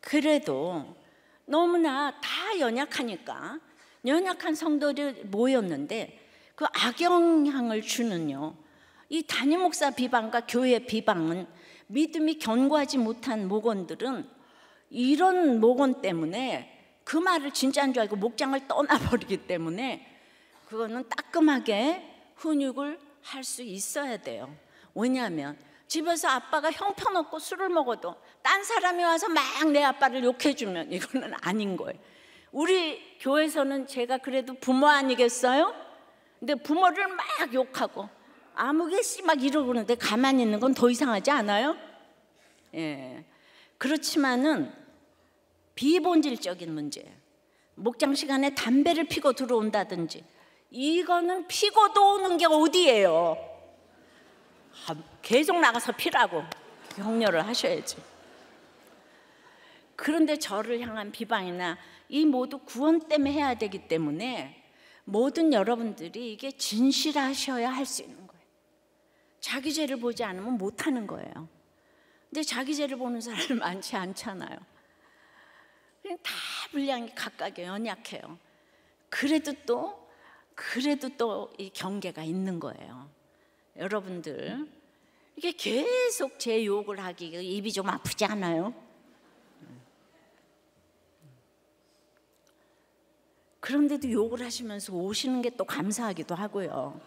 그래도 너무나 다 연약하니까 연약한 성도들이 모였는데 그 악영향을 주는요, 이 담임 목사 비방과 교회 비방은 믿음이 견고하지 못한 목원들은 이런 목원 때문에 그 말을 진짜인 줄 알고 목장을 떠나버리기 때문에 그거는 따끔하게 훈육을 할 수 있어야 돼요. 왜냐하면 집에서 아빠가 형편없고 술을 먹어도 딴 사람이 와서 막 내 아빠를 욕해주면 이거는 아닌 거예요. 우리 교회에서는 제가 그래도 부모 아니겠어요? 근데 부모를 막 욕하고 아무개씨 막 이러고 그러는데 가만히 있는 건 더 이상하지 않아요? 그렇지만은 비본질적인 문제예요. 목장 시간에 담배를 피고 들어온다든지, 이거는 피고도 오는 게 어디예요? 계속 나가서 피라고 격려를 하셔야지. 그런데 저를 향한 비방이나 이 모두 구원 때문에 해야 되기 때문에 모든 여러분들이 이게 진실하셔야 할 수 있는 거예요. 자기 죄를 보지 않으면 못하는 거예요. 근데 자기 죄를 보는 사람이 많지 않잖아요. 그냥 다 분량이 각각에 연약해요. 그래도 또 그래도 또 이 경계가 있는 거예요. 여러분들 이게 계속 제 욕을 하기 입이 좀 아프지 않아요? 그런데도 욕을 하시면서 오시는 게 또 감사하기도 하고요.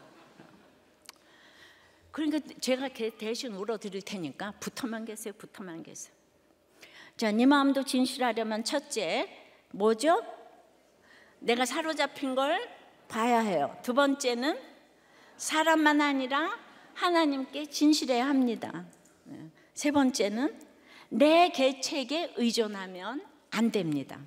그러니까 제가 대신 울어드릴 테니까 붙어만 계세요. 붙어만 계세요. 자, 네 마음도 진실하려면 첫째 뭐죠? 내가 사로잡힌 걸 봐야 해요. 두 번째는 사람만 아니라 하나님께 진실해야 합니다. 세 번째는 내 계책에 의존하면 안 됩니다.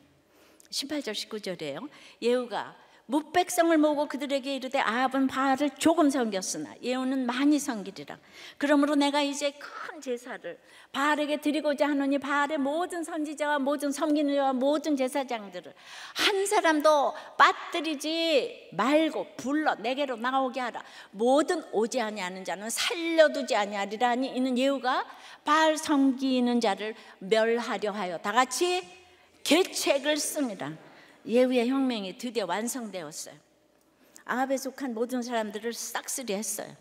18절 19절이에요. 예후가 뭇백성을 모으고 그들에게 이르되 아합은 바알을 조금 섬겼으나 예후는 많이 섬기리라. 그러므로 내가 이제 큰 제사를 바알에게 드리고자 하노니 바알의 모든 선지자와 모든 섬기는 자와 모든 제사장들을 한 사람도 빠뜨리지 말고 불러 내게로 나오게 하라. 모든 오지 아니하는 자는 살려두지 아니하리라 하니 이는 예후가 바알 섬기는 자를 멸하려 하여 다 같이 계책을 씁니다. 예후의 혁명이 드디어 완성되었어요. 아합에 속한 모든 사람들을 싹쓸이했어요.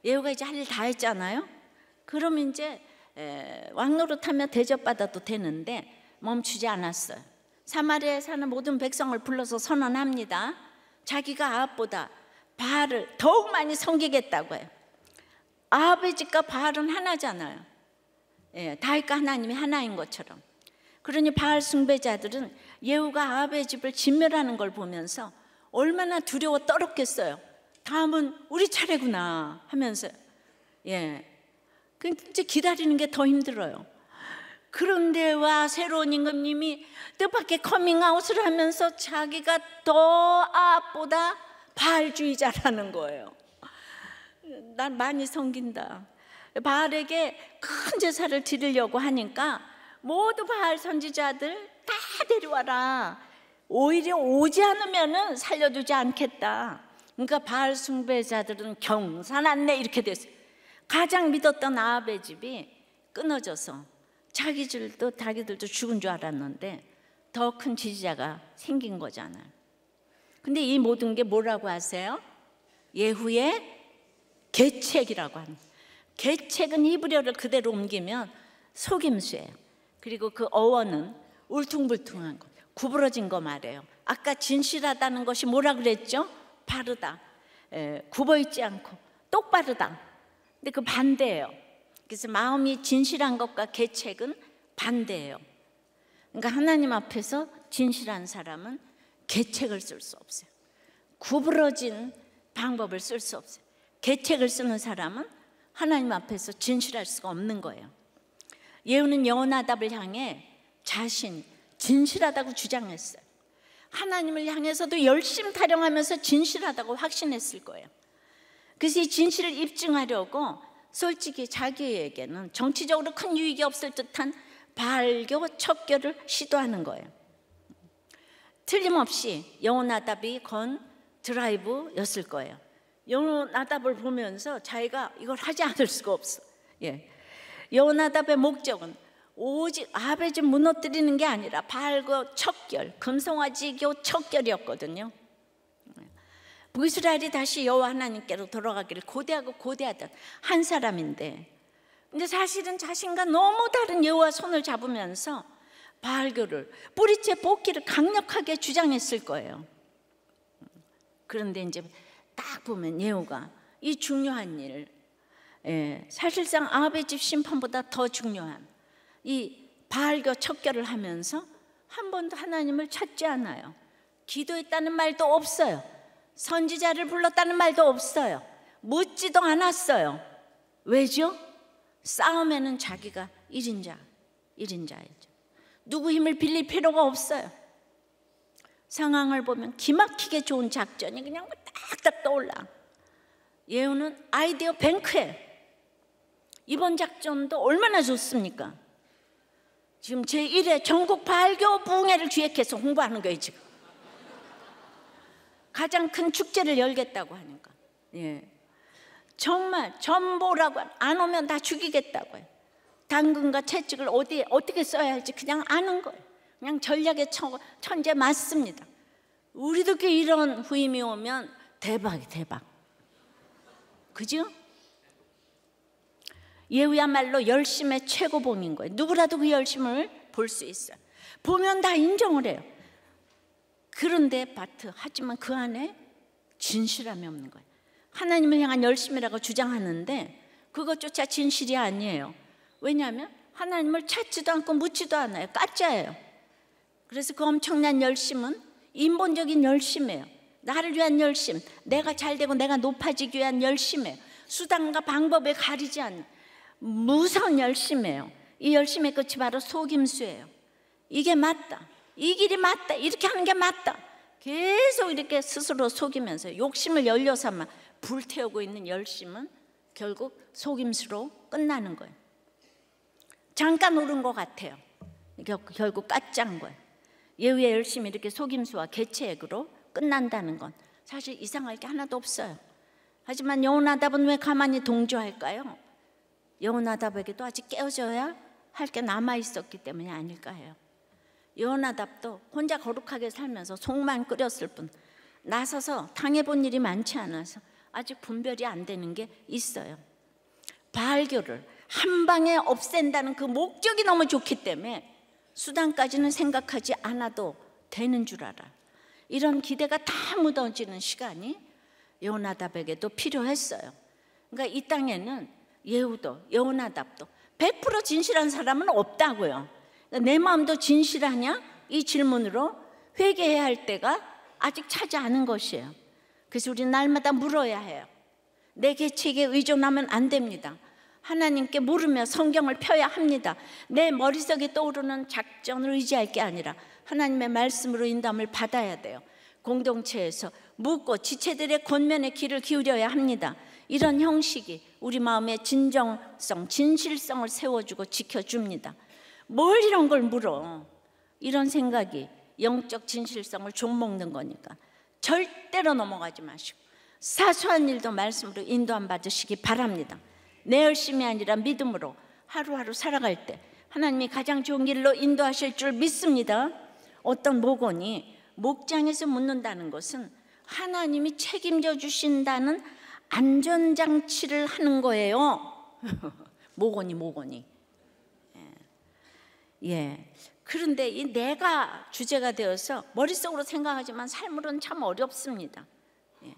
예후가 이제 할 일 다 했잖아요. 그럼 이제 왕노릇하며 대접받아도 되는데 멈추지 않았어요. 사마리아에 사는 모든 백성을 불러서 선언합니다. 자기가 아합보다 바알을 더욱 많이 섬기겠다고 해요. 아합의 집과 바알은 하나잖아요. 다윗과 하나님이 하나인 것처럼. 그러니 바알 숭배자들은 예후가 아합의 집을 진멸하는 걸 보면서 얼마나 두려워 떨었겠어요. 다음은 우리 차례구나 하면서 이제 기다리는 게 더 힘들어요. 그런데 와 새로운 임금님이 뜻밖의 커밍아웃을 하면서 자기가 더 아합보다 바알주의자라는 거예요. 난 많이 섬긴다. 바알에게 큰 제사를 드리려고 하니까 모두 바알 선지자들 다 데려와라. 오히려 오지 않으면 살려두지 않겠다. 그러니까 바알 숭배자들은 경사났네 이렇게 됐어요. 가장 믿었던 아합의 집이 끊어져서 자기들도 죽은 줄 알았는데 더 큰 지지자가 생긴 거잖아요. 근데 이 모든 게 뭐라고 하세요? 예후의 계책이라고 합니다. 계책은 히브리어를 그대로 옮기면 속임수예요. 그리고 그 어원은 울퉁불퉁한 거, 구부러진 거 말이에요. 아까 진실하다는 것이 뭐라 그랬죠? 바르다, 굽어있지 않고 똑바르다. 근데 그 반대예요. 그래서 마음이 진실한 것과 계책은 반대예요. 그러니까 하나님 앞에서 진실한 사람은 계책을 쓸 수 없어요. 구부러진 방법을 쓸 수 없어요. 계책을 쓰는 사람은 하나님 앞에서 진실할 수가 없는 거예요. 예후는 여호나답을 향해 자신 진실하다고 주장했어요. 하나님을 향해서도 열심 타령하면서 진실하다고 확신했을 거예요. 그래서 이 진실을 입증하려고 솔직히 자기에게는 정치적으로 큰 유익이 없을 듯한 발교 척결을 시도하는 거예요. 틀림없이 여호나답이 건 드라이브였을 거예요. 여호나답을 보면서 자기가 이걸 하지 않을 수가 없어. 여호나답의 목적은 오직 아합의 집 무너뜨리는 게 아니라 바알과 척결, 금송아지교 척결이었거든요. 이스라엘이 다시 여호와 하나님께로 돌아가기를 고대하던 한 사람인데, 근데 사실은 자신과 너무 다른 여호와 손을 잡으면서 바알교를 뿌리째 뽑기를 강력하게 주장했을 거예요. 그런데 이제 딱 보면 예후가 이 중요한 일, 사실상 아합의 집 심판보다 더 중요한 이 바알교 척결을 하면서 한 번도 하나님을 찾지 않아요. 기도했다는 말도 없어요. 선지자를 불렀다는 말도 없어요. 묻지도 않았어요. 왜죠? 싸움에는 자기가 1인자이죠. 누구 힘을 빌릴 필요가 없어요. 상황을 보면 기막히게 좋은 작전이 그냥 딱딱 떠올라. 예후는 아이디어 뱅크에 이번 작전도 얼마나 좋습니까? 지금 제1회 전국 바알교 부흥회를 기획해서 홍보하는 거예요. 지금 가장 큰 축제를 열겠다고 하니까 정말 전보라고 안 오면 다 죽이겠다고 해요. 당근과 채찍을 어떻게 써야 할지 그냥 아는 거예요. 그냥 전략의 천재 맞습니다. 우리도 이런 후임이 오면 대박이 대박. 그죠? 예후야말로 열심의 최고봉인 거예요. 누구라도 그 열심을 볼 수 있어요. 보면 다 인정을 해요. 그런데 하지만 그 안에 진실함이 없는 거예요. 하나님을 향한 열심이라고 주장하는데 그것조차 진실이 아니에요. 왜냐하면 하나님을 찾지도 않고 묻지도 않아요. 가짜예요. 그래서 그 엄청난 열심은 인본적인 열심이에요. 나를 위한 열심, 내가 잘되고 내가 높아지기 위한 열심이에요. 수단과 방법에 가리지 않는 무서운 열심이에요. 이 열심의 끝이 바로 속임수예요. 이게 맞다, 이 길이 맞다, 이렇게 하는 게 맞다, 계속 이렇게 스스로 속이면서 욕심을 연료 삼아 불태우고 있는 열심은 결국 속임수로 끝나는 거예요. 잠깐 오른 것 같아요. 결국 가짜인 거예요. 예후의 열심이 이렇게 속임수와 개체액으로 끝난다는 건 사실 이상할 게 하나도 없어요. 하지만 여호나답은 왜 가만히 동조할까요? 여호나답에게도 아직 깨어져야 할 게 남아있었기 때문이 아닐까 해요. 여호나답도 혼자 거룩하게 살면서 속만 끓였을 뿐 나서서 당해본 일이 많지 않아서 아직 분별이 안 되는 게 있어요. 바알교를 한 방에 없앤다는 그 목적이 너무 좋기 때문에 수단까지는 생각하지 않아도 되는 줄 알아. 이런 기대가 다 묻어지는 시간이 여호나답에게도 필요했어요. 그러니까 이 땅에는 예후도 여호나답도 100% 진실한 사람은 없다고요. 그러니까 내 마음도 진실하냐? 이 질문으로 회개해야 할 때가 아직 차지 않은 것이에요. 그래서 우리는 날마다 물어야 해요. 내 계책에 의존하면 안 됩니다. 하나님께 물으며 성경을 펴야 합니다. 내 머릿속에 떠오르는 작전을 의지할 게 아니라 하나님의 말씀으로 인도함을 받아야 돼요. 공동체에서 묻고 지체들의 권면에 귀를 기울여야 합니다. 이런 형식이 우리 마음의 진정성, 진실성을 세워주고 지켜줍니다. 뭘 이런 걸 물어? 이런 생각이 영적 진실성을 좀먹는 거니까 절대로 넘어가지 마시고 사소한 일도 말씀으로 인도함 받으시기 바랍니다. 내 열심이 아니라 믿음으로 하루하루 살아갈 때 하나님이 가장 좋은 길로 인도하실 줄 믿습니다. 어떤 목원이 목장에서 묻는다는 것은 하나님이 책임져 주신다는 안전장치를 하는 거예요. 목원이. 예. 그런데 이 내가 주제가 되어서 머릿속으로 생각하지만 삶으로는 참 어렵습니다. 예.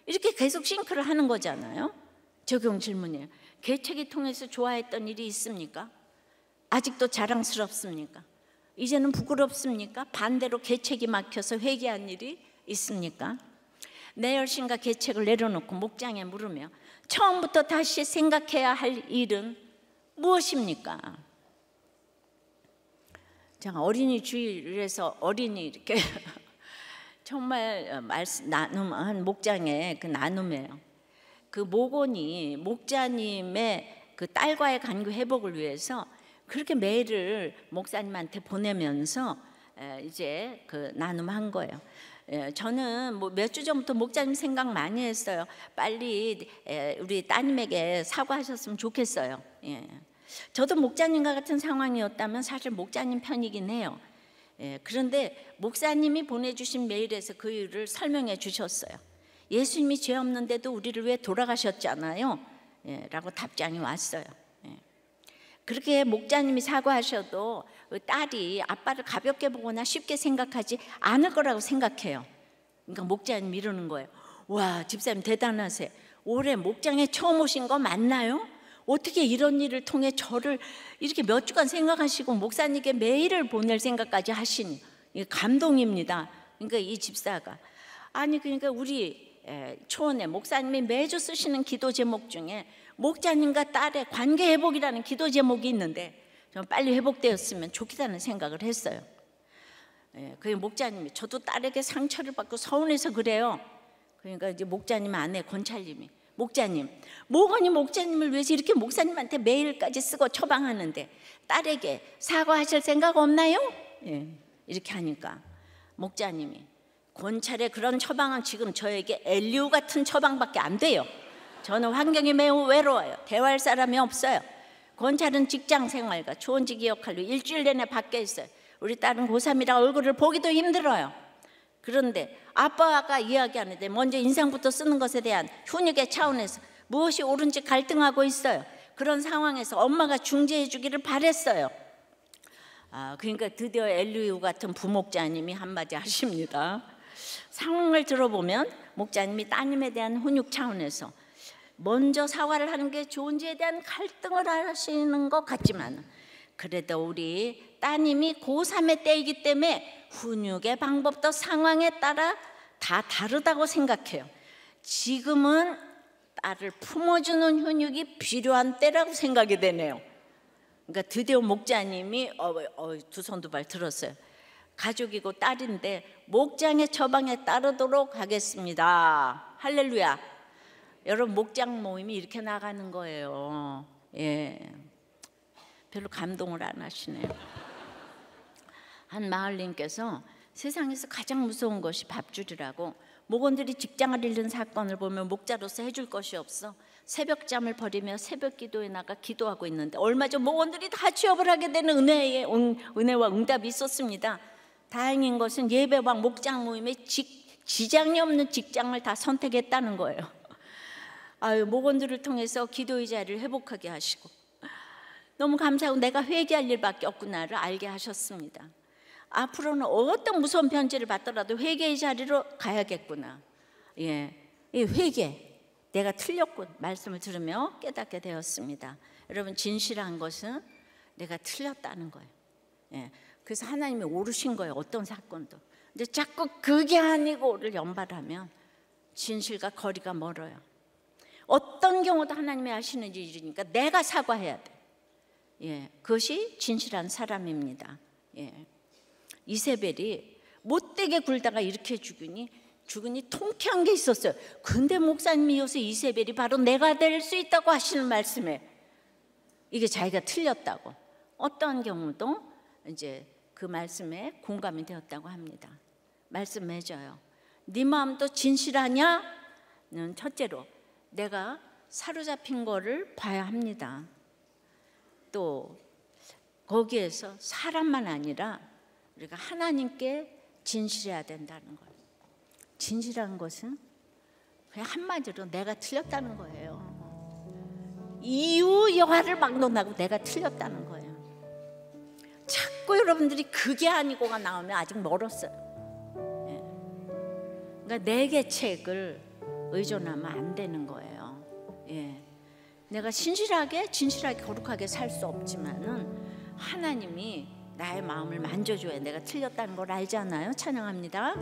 이렇게 계속 싱크를 하는 거잖아요. 적용 질문이에요. 계책이 통해서 좋아했던 일이 있습니까? 아직도 자랑스럽습니까? 이제는 부끄럽습니까? 반대로 계책이 막혀서 회개한 일이 있습니까? 내 열심과 계책을 내려놓고 목장에 물으며 처음부터 다시 생각해야 할 일은 무엇입니까? 제가 어린이 주일에서 어린이 이렇게 정말 말씀 나눔한 목장의 그 나눔이에요. 그 목원이 목자님의 그 딸과의 관계 회복을 위해서 그렇게 메일을 목사님한테 보내면서 이제 그 나눔한 거예요. 저는 뭐 몇 주 전부터 목자님 생각 많이 했어요. 빨리 우리 따님에게 사과하셨으면 좋겠어요. 저도 목자님과 같은 상황이었다면 사실 목자님 편이긴 해요. 그런데 목사님이 보내주신 메일에서 그 이유를 설명해 주셨어요. 예수님이 죄 없는데도 우리를 위해 돌아가셨잖아요. 라고 답장이 왔어요. 그렇게 목자님이 사과하셔도 딸이 아빠를 가볍게 보거나 쉽게 생각하지 않을 거라고 생각해요. 그러니까 목자님이 이러는 거예요. 와, 집사님 대단하세요. 올해 목장에 처음 오신 거 맞나요? 어떻게 이런 일을 통해 저를 이렇게 몇 주간 생각하시고 목사님께 메일을 보낼 생각까지 하시니 감동입니다. 그러니까 이 집사가 그러니까 우리 초원에 목사님이 매주 쓰시는 기도 제목 중에 목자님과 딸의 관계 회복이라는 기도 제목이 있는데 좀 빨리 회복되었으면 좋겠다는 생각을 했어요. 그 목자님이 저도 딸에게 상처를 받고 서운해서 그래요. 그러니까 이제 목자님 아내 권찰님이 목자님, 목원이 목자님을 위해서 이렇게 목사님한테 메일까지 쓰고 처방하는데 딸에게 사과하실 생각 없나요? 이렇게 하니까 목자님이 권찰의 그런 처방은 지금 저에게 엘리우 같은 처방밖에 안 돼요. 저는 환경이 매우 외로워요. 대화할 사람이 없어요. 권찰은 직장 생활과 초원지기 역할로 일주일 내내 밖에 있어요. 우리 딸은 고3이라 얼굴을 보기도 힘들어요. 그런데 아빠가 이야기하는데 먼저 인상부터 쓰는 것에 대한 훈육의 차원에서 무엇이 옳은지 갈등하고 있어요. 그런 상황에서 엄마가 중재해 주기를 바랬어요. 그러니까 드디어 엘리후 같은 부목자님이 한마디 하십니다. 상황을 들어보면 목자님이 따님에 대한 훈육 차원에서 먼저 사과를 하는 게 좋은지에 대한 갈등을 하시는 것 같지만, 그래도 우리 따님이 고3의 때이기 때문에 훈육의 방법도 상황에 따라 다 다르다고 생각해요. 지금은 딸을 품어주는 훈육이 필요한 때라고 생각이 되네요. 그러니까 드디어 목자님이 두 손 두 발 들었어요. 가족이고 딸인데 목장의 처방에 따르도록 하겠습니다. 할렐루야. 여러분, 목장 모임이 이렇게 나가는 거예요. 예, 별로 감동을 안 하시네요. 한 마을님께서 세상에서 가장 무서운 것이 밥줄이라고, 목원들이 직장을 잃는 사건을 보면 목자로서 해줄 것이 없어 새벽잠을 버리며 새벽 기도에 나가 기도하고 있는데, 얼마 전 목원들이 다 취업을 하게 되는 은혜와 응답이 있었습니다. 다행인 것은 예배와 목장 모임에 지장이 없는 직장을 다 선택했다는 거예요. 목원들을 통해서 기도의 자리를 회복하게 하시고 너무 감사하고 내가 회개할 일밖에 없구나를 알게 하셨습니다. 앞으로는 어떤 무서운 편지를 받더라도 회개의 자리로 가야겠구나. 예, 이 회개, 내가 틀렸군 말씀을 들으며 깨닫게 되었습니다. 여러분, 진실한 것은 내가 틀렸다는 거예요. 예, 그래서 하나님이 오르신 거예요. 어떤 사건도. 근데 자꾸 그게 아니고를 연발하면 진실과 거리가 멀어요. 어떤 경우도 하나님이 하시는 일이니까 내가 사과해야 돼. 예, 그것이 진실한 사람입니다. 예. 이세벨이 못되게 굴다가 이렇게 죽으니 통쾌한 게 있었어요. 근데 목사님이 요새 이세벨이 바로 내가 될 수 있다고 하시는 말씀에 이게 자기가 틀렸다고, 어떠한 경우도 이제 그 말씀에 공감이 되었다고 합니다. 말씀 맺어요. 네 마음도 진실하냐는 첫째로 내가 사로잡힌 거를 봐야 합니다. 또 거기에서 사람만 아니라 우리가 하나님께 진실해야 된다는 거예요. 진실한 것은 그냥 한마디로 내가 틀렸다는 거예요. 이유 여하를 막론하고 내가 틀렸다는 거예요. 자꾸 여러분들이 그게 아니고가 나오면 아직 멀었어요. 예. 그러니까 내 계책을 의존하면 안 되는 거예요. 예. 내가 진실하게 거룩하게 살 수 없지만은 하나님이 나의 마음을 만져줘야 내가 틀렸다는 걸 알잖아요. 찬양합니다.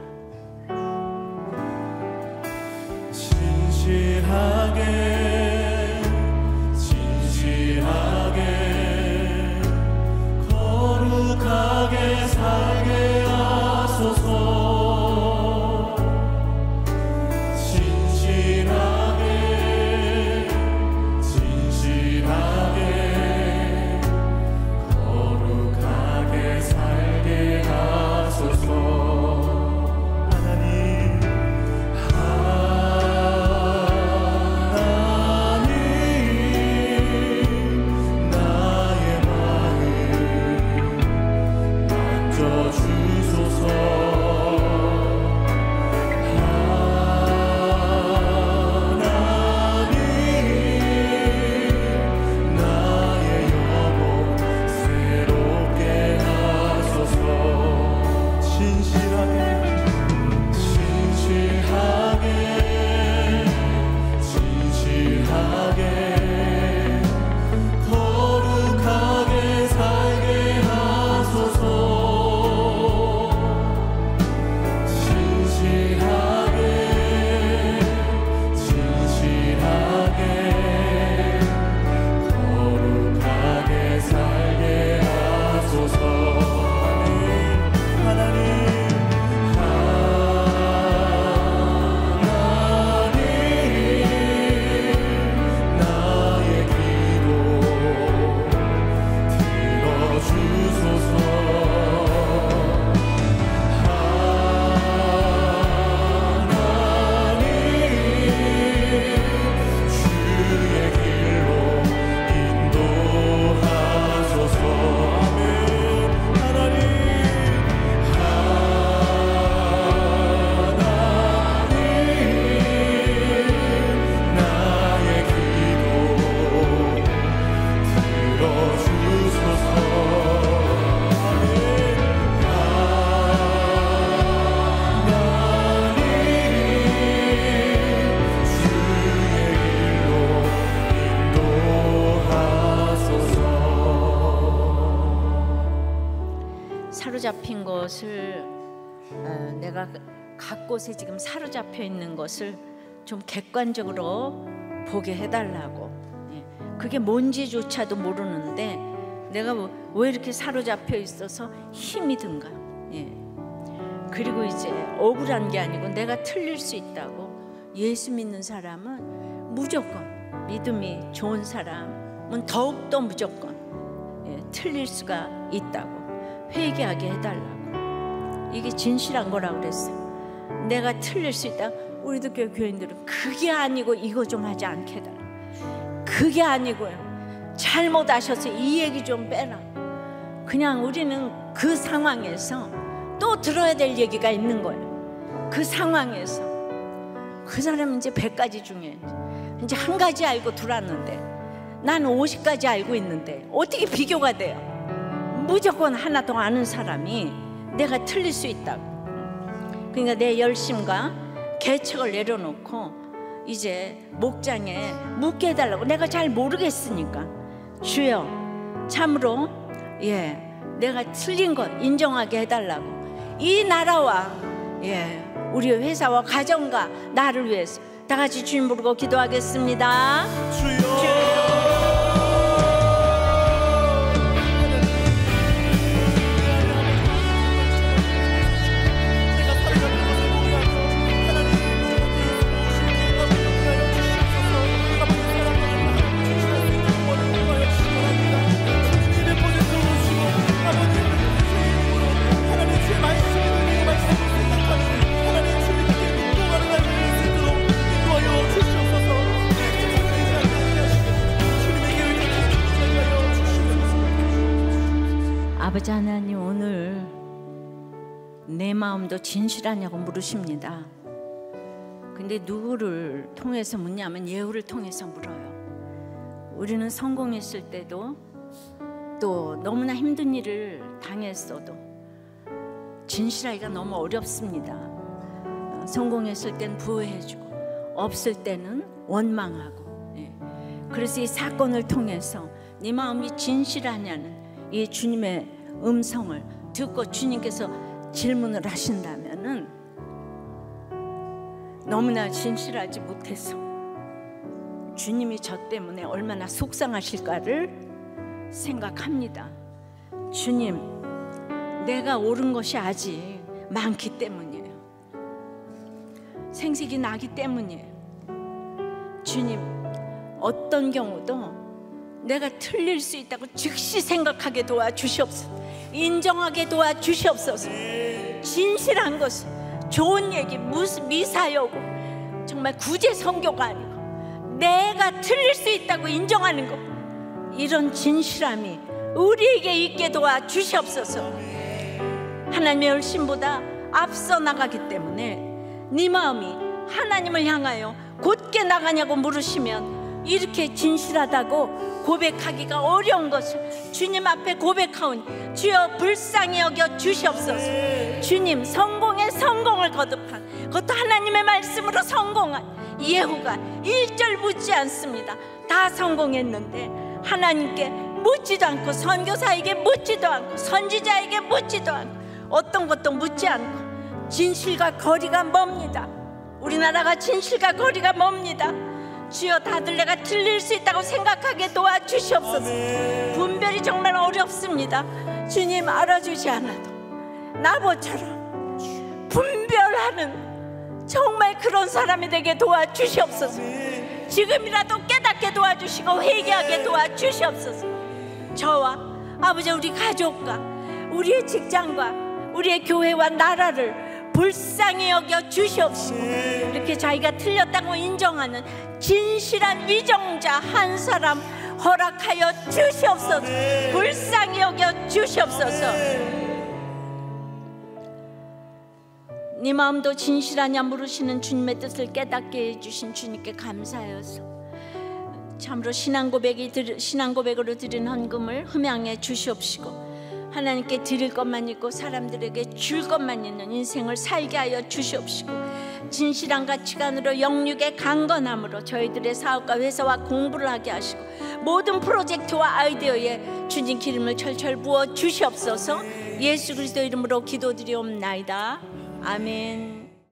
진실하게 거룩하게 살게 하소서. 진실하게 거룩하게 살게 하소서. 하나님 사로잡힌 것을 내가 각 곳에 지금 사로잡혀 있는 것을 좀 객관적으로 보게 해달라고. 그게 뭔지조차도 모르는데 내가 왜 이렇게 사로잡혀 있어서 힘이 든가. 그리고 이제 억울한 게 아니고 내가 틀릴 수 있다고. 예수 믿는 사람은 무조건, 믿음이 좋은 사람은 더욱더 무조건 틀릴 수가 있다고 회개하게 해달라고. 이게 진실한 거라고 그랬어요. 내가 틀릴 수 있다. 우리도 교인들은 그게 아니고 이거 좀 하지 않게 해달라. 그게 아니고요, 잘못하셔서 이 얘기 좀 빼라. 그냥 우리는 그 상황에서 또 들어야 될 얘기가 있는 거예요. 그 상황에서 그 사람은 이제 100가지 중에 이제 한 가지 알고 들어왔는데 나는 50가지 알고 있는데 어떻게 비교가 돼요? 무조건 하나 더 아는 사람이 내가 틀릴 수 있다고. 그러니까 내 열심과 계책을 내려놓고 이제 목장에 묻게 해달라고. 내가 잘 모르겠으니까 주여 참으로 내가 틀린 것 인정하게 해달라고. 이 나라와 우리 회사와 가정과 나를 위해서 다 같이 주님 부르고 기도하겠습니다. 주여. 아버지 하나님, 오늘 내 마음도 진실하냐고 물으십니다. 근데 누구를 통해서 묻냐면 예후를 통해서 물어요. 우리는 성공했을 때도 또 너무나 힘든 일을 당했어도 진실하기가 너무 어렵습니다. 성공했을 땐 부해주고 없을 때는 원망하고. 그래서 이 사건을 통해서 네 마음이 진실하냐는 이 주님의 음성을 듣고 주님께서 질문을 하신다면은 너무나 진실하지 못해서 주님이 저 때문에 얼마나 속상하실까를 생각합니다. 주님, 내가 옳은 것이 아직 많기 때문이에요. 생색이 나기 때문이에요. 주님, 어떤 경우도 내가 틀릴 수 있다고 즉시 생각하게 도와주시옵소서. 인정하게 도와주시옵소서. 진실한 것은 좋은 얘기, 무슨 미사여고 정말 구제 선교가 아니고 내가 틀릴 수 있다고 인정하는 것, 이런 진실함이 우리에게 있게 도와주시옵소서. 하나님의 열심보다 앞서 나가기 때문에 네 마음이 하나님을 향하여 곧게 나가냐고 물으시면 이렇게 진실하다고 고백하기가 어려운 것을 주님 앞에 고백하오니 주여 불쌍히 여겨 주시옵소서. 주님, 성공에 성공을 거듭한, 그것도 하나님의 말씀으로 성공한 예후가 1절 묻지 않습니다. 다 성공했는데 하나님께 묻지도 않고 선교사에게 묻지도 않고 선지자에게 묻지도 않고 어떤 것도 묻지 않고 진실과 거리가 멉니다. 우리나라가 진실과 거리가 멉니다. 주여, 다들 내가 틀릴 수 있다고 생각하게 도와주시옵소서. 분별이 정말 어렵습니다. 주님, 알아주지 않아도 나보처럼 분별하는 정말 그런 사람이 되게 도와주시옵소서. 지금이라도 깨닫게 도와주시고 회개하게 도와주시옵소서. 저와 아버지, 우리 가족과 우리의 직장과 우리의 교회와 나라를 불쌍히 여겨 주시옵시고 이렇게 자기가 틀렸다고 인정하는 진실한 위정자 한 사람 허락하여 주시옵소서. 불쌍히 여겨 주시옵소서. 네 마음도 진실하냐 물으시는 주님의 뜻을 깨닫게 해주신 주님께 감사하여서 참으로 신앙 고백으로 드린 헌금을 흠양해 주시옵시고 하나님께 드릴 것만 있고 사람들에게 줄 것만 있는 인생을 살게 하여 주시옵시고 진실한 가치관으로 영육의 강건함으로 저희들의 사업과 회사와 공부를 하게 하시고 모든 프로젝트와 아이디어에 주님 기름을 철철 부어 주시옵소서. 예수 그리스도 이름으로 기도드리옵나이다. 아멘.